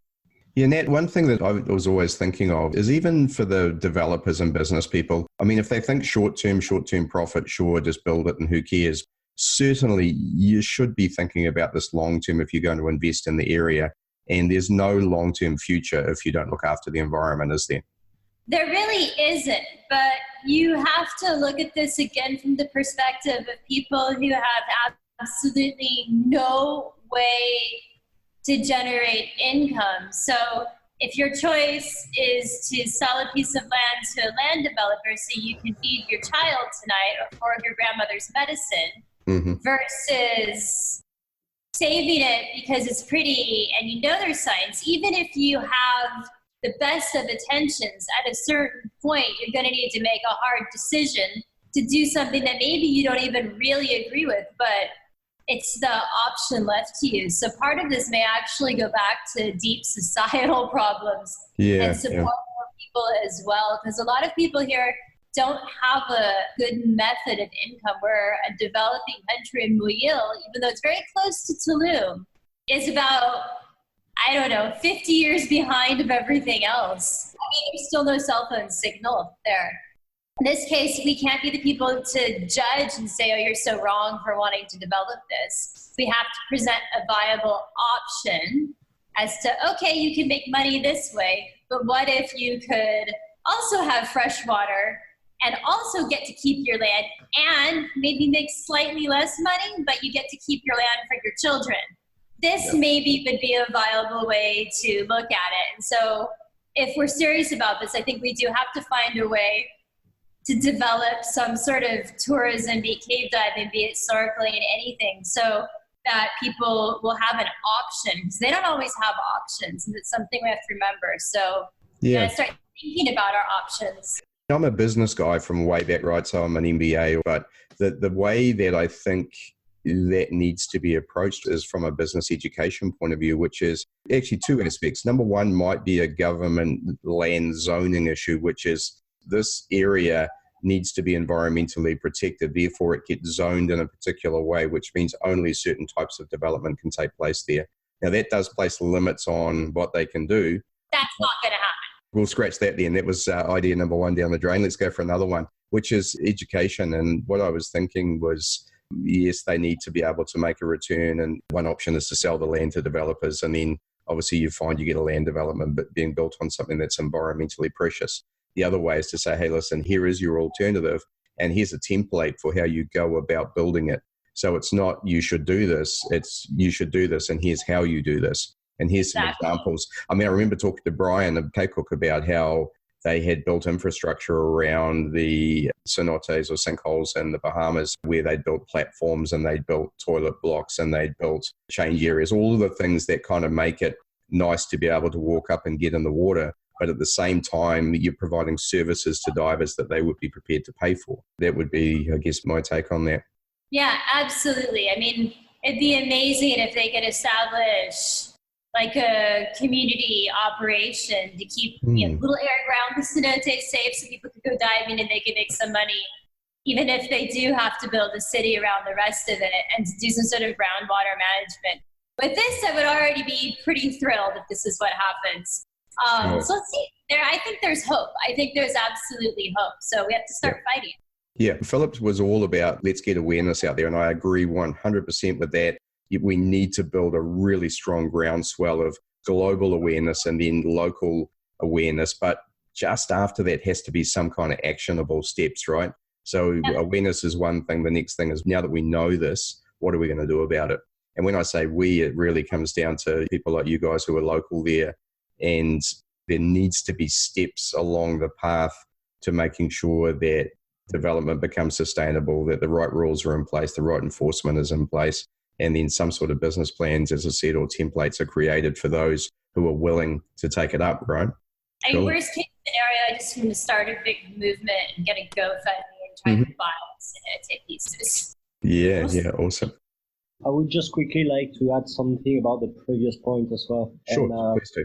Yeah, Nat, one thing that I was always thinking of is even for the developers and business people, I mean, if they think short-term profit, sure, just build it and who cares? Certainly, you should be thinking about this long-term if you're going to invest in the area. And there's no long-term future if you don't look after the environment, is there? There really isn't, but you have to look at this again from the perspective of people who have absolutely no way to generate income. So if your choice is to sell a piece of land to a land developer so you can feed your child tonight or for your grandmother's medicine versus saving it because it's pretty and you know there's science, even if you have the best of intentions, at a certain point, you're going to need to make a hard decision to do something that maybe you don't even really agree with, but it's the option left to you. So part of this may actually go back to deep societal problems and support more people as well, because a lot of people here don't have a good method of income. We're a developing country in Muyil, even though it's very close to Tulum, is about 50 years behind of everything else. I mean, there's still no cell phone signal there. In this case, we can't be the people to judge and say, oh, you're so wrong for wanting to develop this. We have to present a viable option as to, okay, you can make money this way, but what if you could also have fresh water and also get to keep your land and maybe make slightly less money, but you get to keep your land for your children. This maybe would be a viable way to look at it. And so if we're serious about this, I think we do have to find a way to develop some sort of tourism, be it cave diving, be it snorkeling, anything, so that people will have an option. Because they don't always have options, and it's something we have to remember. So we gotta start thinking about our options. I'm a business guy from way back, right? So I'm an MBA, but the way that I think that needs to be approached is from a business education point of view, which is actually two aspects. Number one might be a government land zoning issue, which is this area needs to be environmentally protected. Therefore, it gets zoned in a particular way, which means only certain types of development can take place there. Now, that does place limits on what they can do. That's not going to happen. We'll scratch that then. That was idea number one down the drain. Let's go for another one, which is education. And what I was thinking was, yes, they need to be able to make a return. And one option is to sell the land to developers. And then obviously you find you get a land development but being built on something that's environmentally precious. The other way is to say, hey, listen, here is your alternative. And here's a template for how you go about building it. So it's not you should do this. It's you should do this. And here's how you do this. And here's some examples. I mean, I remember talking to Brian of K-Cook about how they had built infrastructure around the cenotes or sinkholes in the Bahamas, where they'd built platforms and they'd built toilet blocks and they'd built change areas, all of the things that kind of make it nice to be able to walk up and get in the water. But at the same time, you're providing services to divers that they would be prepared to pay for. That would be, I guess, my take on that. Yeah, absolutely. I mean, it'd be amazing if they could establish like a community operation to keep little area around the cenotes safe so people could go diving and they could make some money, even if they do have to build a city around the rest of it and to do some sort of groundwater management. With this, I would already be pretty thrilled if this is what happens. So let's see. I think there's hope. I think there's absolutely hope. So we have to start fighting. Yeah, Phillip was all about let's get awareness out there. And I agree 100% with that. We need to build a really strong groundswell of global awareness and then local awareness. But just after that has to be some kind of actionable steps, right? So awareness is one thing. The next thing is, now that we know this, what are we going to do about it? And when I say we, it really comes down to people like you guys who are local there. And there needs to be steps along the path to making sure that development becomes sustainable, that the right rules are in place, the right enforcement is in place, and then some sort of business plans, as I said, or templates are created for those who are willing to take it up, right? I mean, worst case scenario, I just want to start a big movement and get a GoFundMe and try to buy take pieces. Yeah, awesome. I would just quickly like to add something about the previous point as well. Sure, please do.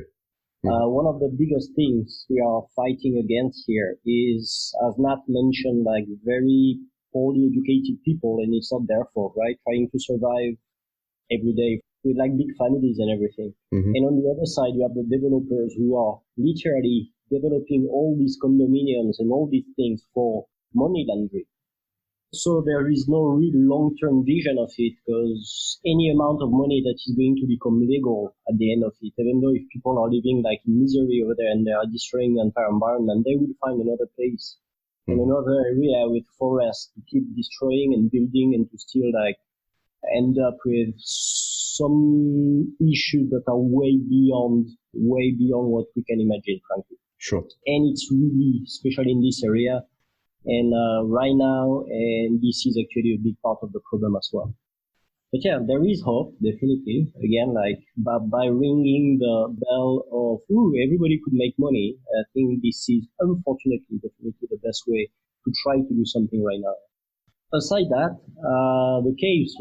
One of the biggest things we are fighting against here is, as Nat mentioned, like very poorly educated people, and it's not their fault, right? Trying to survive every day with like big families and everything. And on the other side, you have the developers who are literally developing all these condominiums and all these things for money laundering. So there is no real long-term vision of it, because any amount of money that is going to become legal at the end of it, even though if people are living like in misery over there and they are destroying the entire environment, they will find another place in another area with forests to keep destroying and building and to still like end up with some issues that are way beyond what we can imagine, frankly. Sure. And it's really, especially in this area, and right now, and this is actually a big part of the problem as well. But yeah, there is hope, definitely. Again, like by ringing the bell of, everybody could make money, I think this is unfortunately definitely the best way to try to do something right now. Aside that, the caves,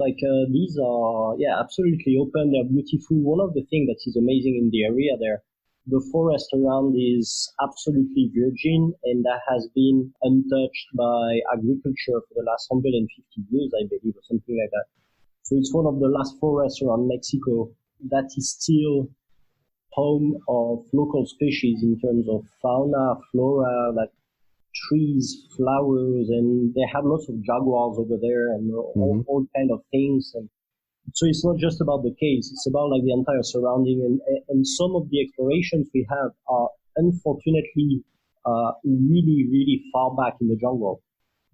these are, absolutely open. They're beautiful. One of the things that is amazing in the area there, the forest around is absolutely virgin, and that has been untouched by agriculture for the last 150 years, I believe, or something like that. So it's one of the last forests around Mexico that is still home of local species in terms of fauna, flora, like trees, flowers, and they have lots of jaguars over there and all kind of things. And so it's not just about the caves, it's about like the entire surrounding, and some of the explorations we have are unfortunately really, really far back in the jungle.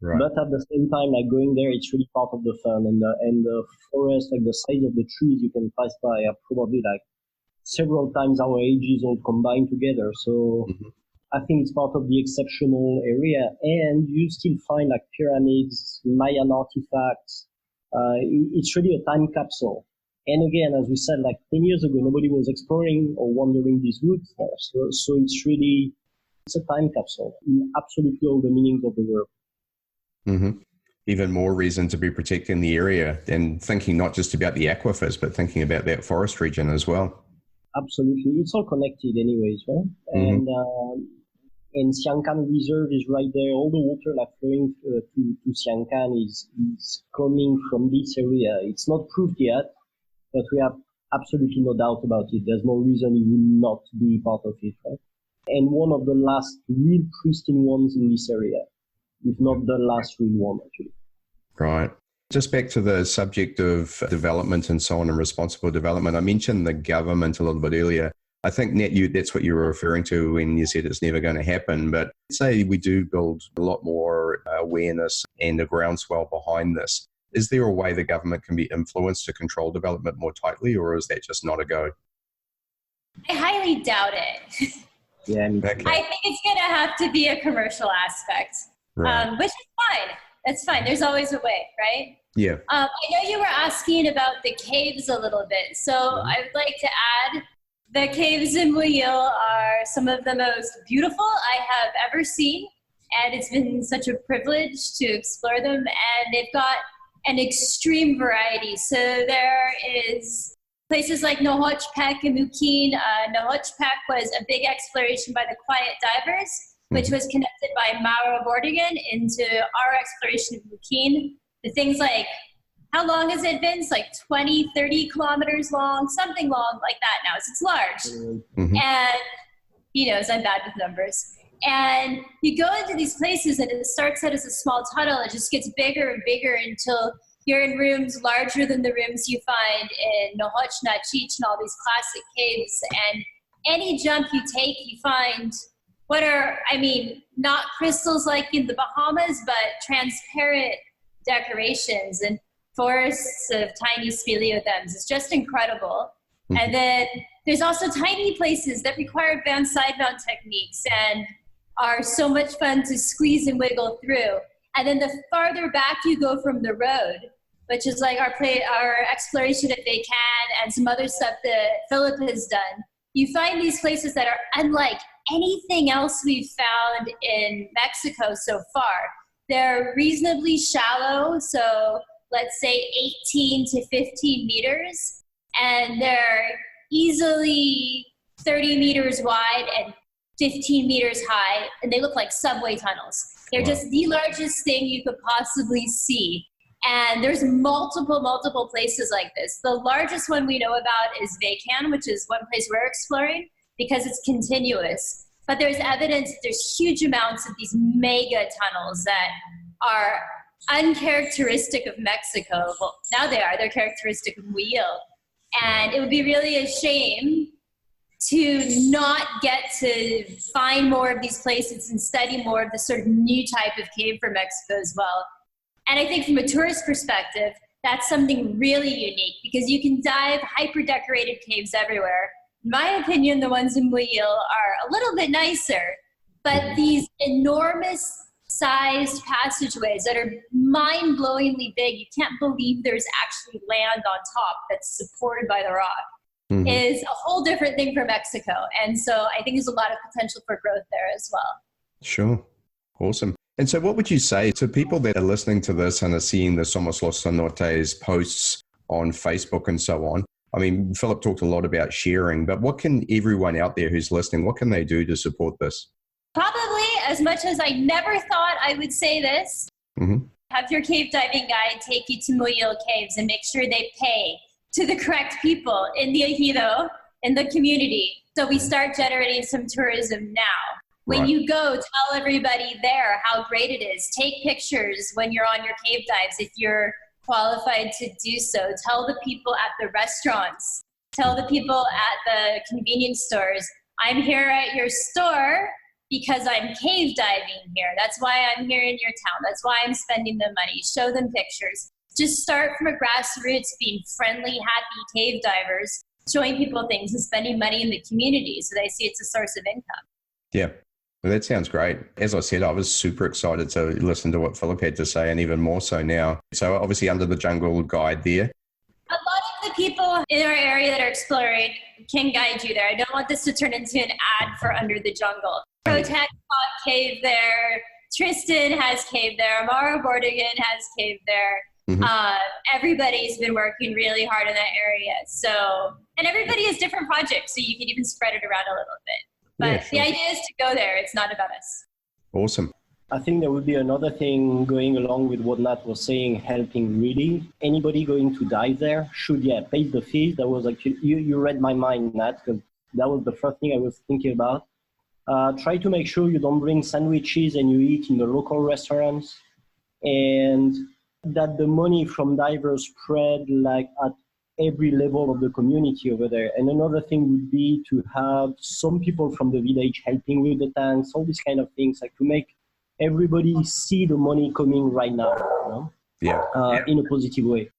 Right. But at the same time, like going there, it's really part of the fun, and the forest, like the size of the trees you can pass by are probably like several times our ages all combined together. So I think it's part of the exceptional area, and you still find like pyramids, Mayan artifacts. It's really a time capsule. And again, as we said, like 10 years ago, nobody was exploring or wandering these routes there. So it's a time capsule in absolutely all the meanings of the word. Even more reason to be protecting the area and thinking not just about the aquifers, but thinking about that forest region as well. Absolutely. It's all connected anyways, right? And Siangkan Reserve is right there. All the water like flowing to Siangkan is coming from this area. It's not proved yet, but we have absolutely no doubt about it. There's no reason it would not be part of it, right? And one of the last real pristine ones in this area, if not the last real one, actually. Right. Just back to the subject of development and so on and responsible development. I mentioned the government a little bit earlier. I think, Nat, that's what you were referring to when you said it's never going to happen. But say we do build a lot more awareness and a groundswell behind this. Is there a way the government can be influenced to control development more tightly, or is that just not a go? I highly doubt it. Yeah, I think it's going to have to be a commercial aspect, right. Which is fine. That's fine. There's always a way, right? Yeah. I know you were asking about the caves a little bit. So I would like to add, the caves in Muyil are some of the most beautiful I have ever seen. And it's been such a privilege to explore them. And they've got an extreme variety. So there is places like Nohochpek and Mukin. Nohochpek was a big exploration by the Quiet Divers, which was connected by Mauro Bordigan into our exploration of Mukin. The things like, how long has it been? It's like 20, 30 kilometers long, something long like that now. It's large. And he knows I'm bad with numbers. And you go into these places and it starts out as a small tunnel. It just gets bigger and bigger until you're in rooms larger than the rooms you find in Nohoch, Nachich, and all these classic caves. And any jump you take, you find what are, not crystals like in the Bahamas, but transparent decorations and forests of tiny speleothems. It's just incredible. And then there's also tiny places that require advanced side mount techniques and are so much fun to squeeze and wiggle through. And then the farther back you go from the road, which is like our exploration at Vincent and some other stuff that Phillip has done, you find these places that are unlike anything else we've found in Mexico so far. They're reasonably shallow, so let's say 18 to 15 meters, and they're easily 30 meters wide and 15 meters high, and they look like subway tunnels. They're just the largest thing you could possibly see. And there's multiple places like this. The largest one we know about is Vincent, which is one place we're exploring because it's continuous. But there's evidence that there's huge amounts of these mega tunnels that are uncharacteristic of Mexico. Well, now they're characteristic of Muyil. And it would be really a shame to not get to find more of these places and study more of the sort of new type of cave for Mexico as well. And I think from a tourist perspective, that's something really unique because you can dive hyper-decorated caves everywhere. In my opinion, the ones in Muyil are a little bit nicer, but these enormous sized passageways that are mind-blowingly big, you can't believe there's actually land on top that's supported by the rock, is a whole different thing for Mexico. And so I think there's a lot of potential for growth there as well. Sure. Awesome. And so what would you say to people that are listening to this and are seeing the Somos Los Cenotes posts on Facebook and so on? I mean, Phillip talked a lot about sharing, but what can everyone out there who's listening, what can they do to support this? Probably, as much as I never thought I would say this, have your cave diving guide take you to Muyil caves and make sure they pay to the correct people in the ejido, in the community. So we start generating some tourism now. When you go, tell everybody there how great it is. Take pictures when you're on your cave dives if you're qualified to do so. Tell the people at the restaurants. Tell the people at the convenience stores, I'm here at your store because I'm cave diving here. That's why I'm here in your town. That's why I'm spending the money. Show them pictures. Just start from a grassroots, being friendly, happy cave divers, showing people things and spending money in the community so they see it's a source of income. Yeah. Well, that sounds great. As I said, I was super excited to listen to what Phillip had to say, and even more so now. So obviously Under the Jungle guide there. A lot of the people in our area that are exploring can guide you there. I don't want this to turn into an ad for Under the Jungle. Protect got cave there. Tristan has cave there. Amara Bordigan has cave there. Everybody's been working really hard in that area. So, and everybody has different projects, so you can even spread it around a little bit. But the idea is to go there. It's not about us. Awesome. I think there would be another thing going along with what Nat was saying, helping really. Anybody going to dive there should, pay the fees. That was actually, you read my mind, Nat, because that was the first thing I was thinking about. Try to make sure you don't bring sandwiches and you eat in the local restaurants, and that the money from divers spread like at every level of the community over there. And another thing would be to have some people from the village helping with the tanks, all these kind of things, like to make everybody see the money coming right now, in a positive way.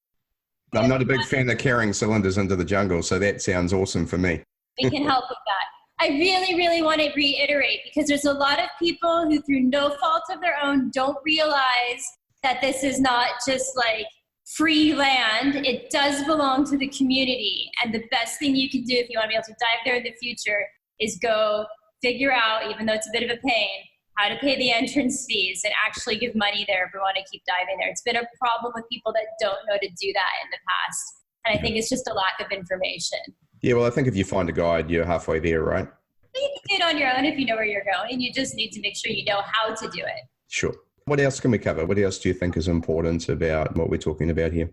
I'm not a big fan of carrying cylinders into the jungle, so that sounds awesome for me. We can help with that. I really, really want to reiterate, because there's a lot of people who, through no fault of their own, don't realize that this is not just like free land. It does belong to the community. And the best thing you can do if you want to be able to dive there in the future is go figure out, even though it's a bit of a pain, how to pay the entrance fees and actually give money there if we want to keep diving there. It's been a problem with people that don't know to do that in the past. And I think it's just a lack of information. Yeah, well, I think if you find a guide, you're halfway there, right? You can do it on your own if you know where you're going. You just need to make sure you know how to do it. Sure. What else can we cover? What else do you think is important about what we're talking about here?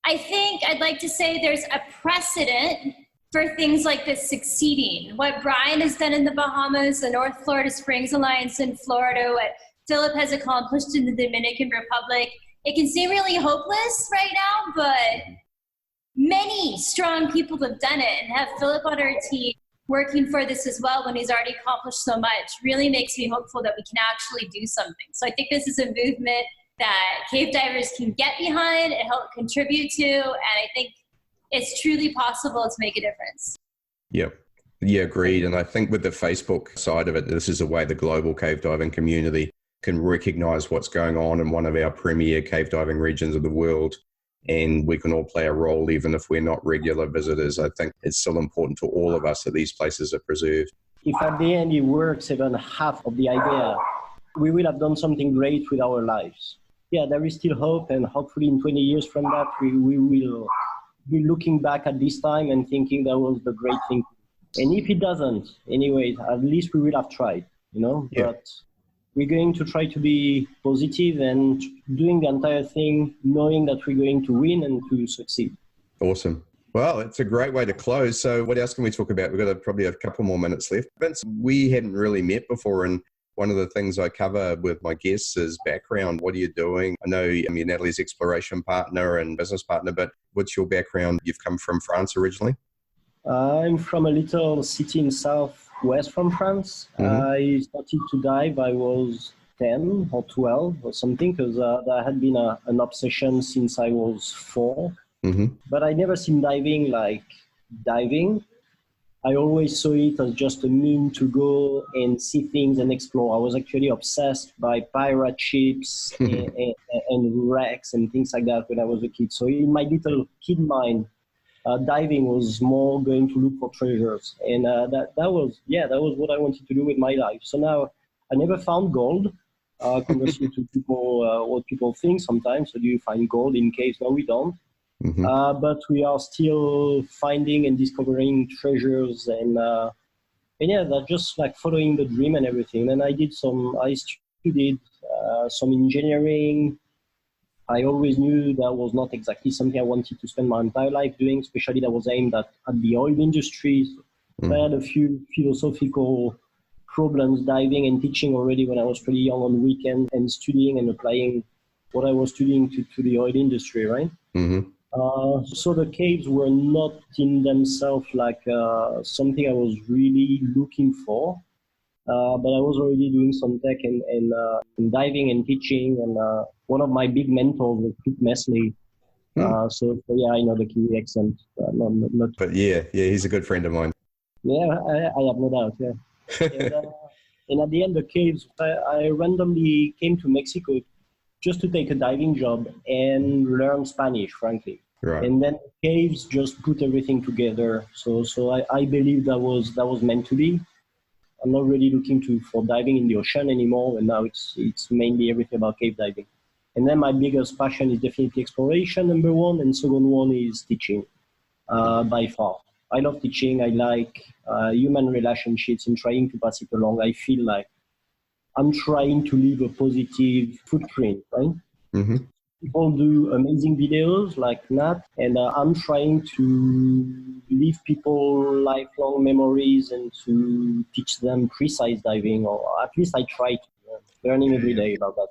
I think I'd like to say there's a precedent for things like this succeeding. What Brian has done in the Bahamas, the North Florida Springs Alliance in Florida, what Phillip has accomplished in the Dominican Republic. It can seem really hopeless right now, but many strong people have done it, and have Phillip on our team working for this as well when he's already accomplished so much really makes me hopeful that we can actually do something. So I think this is a movement that cave divers can get behind and help contribute to, and I think it's truly possible to make a difference. Yeah, agreed. And I think with the Facebook side of it, this is a way the global cave diving community can recognize what's going on in one of our premier cave diving regions of the world. And we can all play a role, even if we're not regular visitors. I think it's still important to all of us that these places are preserved. If at the end it works even half of the idea, we will have done something great with our lives. Yeah, there is still hope, and hopefully in 20 years from that, we will be looking back at this time and thinking that was the great thing. And if it doesn't, anyway, at least we will have tried, But we're going to try to be positive and doing the entire thing knowing that we're going to win and to succeed. Awesome. Well, it's a great way to close. So what else can we talk about? We've got probably a couple more minutes left. Vince, we hadn't really met before, and one of the things I cover with my guests is background. What are you doing? I know you're Natalie's exploration partner and business partner, but what's your background? You've come from France originally? I'm from a little city in southwest from France. I started to dive. I was 10 or 12 or something, because there had been an obsession since I was 4. But I never seen diving like diving. I always saw it as just a mean to go and see things and explore. I was actually obsessed by pirate ships and wrecks and things like that when I was a kid. So in my little kid mind, diving was more going to look for treasures. And that was what I wanted to do with my life. So now I never found gold. Conversely to people, what people think sometimes. So do you find gold in caves? No, we don't. But we are still finding and discovering treasures, and that's just like following the dream and everything. And I studied some engineering. I always knew that was not exactly something I wanted to spend my entire life doing, especially that was aimed at the oil industry. I had a few philosophical problems diving and teaching already when I was pretty young on weekends, and studying and applying what I was studying to the oil industry, right? So the caves were not in themselves like something I was really looking for, but I was already doing some tech and diving and teaching, and one of my big mentors was Phillip. So yeah, I know the Kiwi accent. But yeah, he's a good friend of mine. Yeah, I have no doubt, yeah. And at the end, the caves, I randomly came to Mexico just to take a diving job and learn Spanish, frankly. Right. And then caves just put everything together. So I believe that was meant to be. I'm not really looking for diving in the ocean anymore, and now it's mainly everything about cave diving. And then my biggest passion is definitely exploration, number one, and second one is teaching, by far. I love teaching. I like human relationships and trying to pass it along. I feel like I'm trying to leave a positive footprint, right? People do amazing videos like Nat, and I'm trying to leave people lifelong memories and to teach them precise diving, or at least I try to, learning every day about that.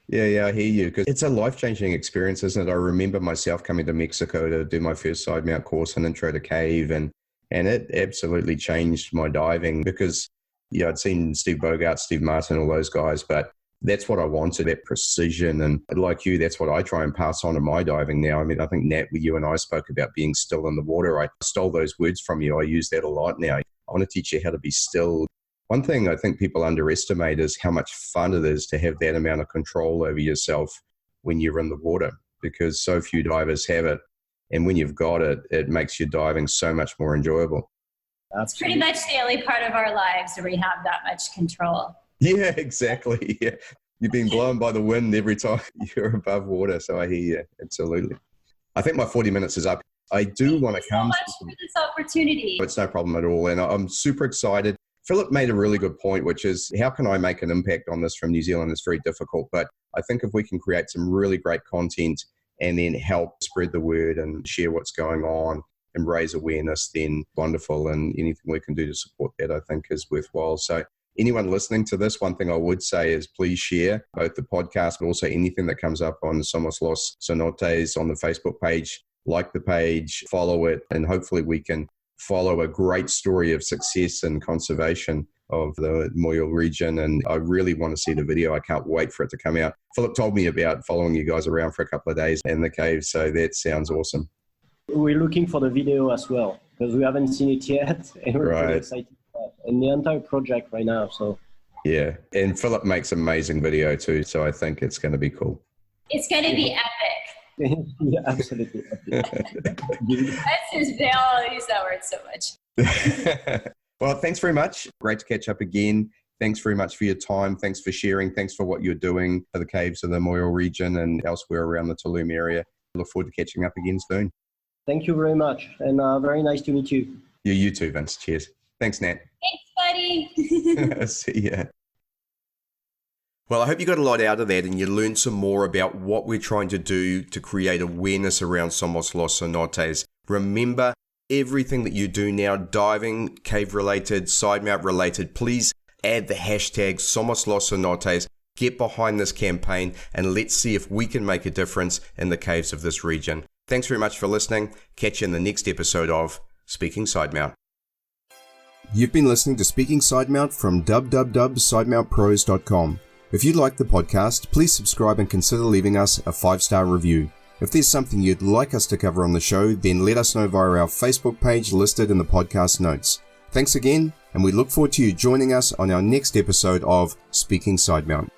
Yeah, I hear you, because it's a life-changing experience, isn't it? I remember myself coming to Mexico to do my first side mount course and intro to cave, and it absolutely changed my diving, because I'd seen Steve Bogart, Steve Martin, all those guys, but that's what I wanted, that precision. And like you, that's what I try and pass on to my diving now. I mean, I think, Nat, you and I spoke about being still in the water. I stole those words from you. I use that a lot now. I want to teach you how to be still. One thing I think people underestimate is how much fun it is to have that amount of control over yourself when you're in the water, because so few divers have it. And when you've got it, it makes your diving so much more enjoyable. It's pretty much the only part of our lives where we have that much control. Yeah, exactly. Yeah. You're being blown by the wind every time you're above water. So I hear you. Absolutely. I think my 40 minutes is up. I do want to come. Thank you so much for this opportunity. It's no problem at all. And I'm super excited. Phillip made a really good point, which is, how can I make an impact on this from New Zealand? It's very difficult. But I think if we can create some really great content and then help spread the word and share what's going on and raise awareness, then wonderful. And anything we can do to support that, I think, is worthwhile. So anyone listening to this, one thing I would say is please share both the podcast, but also anything that comes up on Somos Los Cenotes on the Facebook page. Like the page, follow it, and hopefully we can follow a great story of success and conservation of the Muyil region. And I really want to see the video. I can't wait for it to come out. Phillip told me about following you guys around for a couple of days in the cave, so that sounds awesome. We're looking for the video as well, because we haven't seen it yet, and we're really excited about it. And the entire project right now. So yeah, and Phillip makes amazing video too, so I think it's going to be cool. It's going to be epic. Yeah, absolutely. That's his veil. I use that word so much. Well, thanks very much. Great to catch up again. Thanks very much for your time. Thanks for sharing. Thanks for what you're doing for the caves of the Muyil region and elsewhere around the Tulum area. I look forward to catching up again soon. Thank you very much. And very nice to meet you. Yeah, you too, Vince. Cheers. Thanks, Nat. Thanks, buddy. See ya. Well, I hope you got a lot out of that and you learned some more about what we're trying to do to create awareness around Somos Los Cenotes. Remember, everything that you do now, diving, cave-related, side mount related, please add the hashtag Somos Los Cenotes, get behind this campaign, and let's see if we can make a difference in the caves of this region. Thanks very much for listening. Catch you in the next episode of Speaking Sidemount. You've been listening to Speaking Sidemount from www.sidemountpros.com. If you like the podcast, please subscribe and consider leaving us a 5-star review. If there's something you'd like us to cover on the show, then let us know via our Facebook page listed in the podcast notes. Thanks again, and we look forward to you joining us on our next episode of Speaking Sidemount.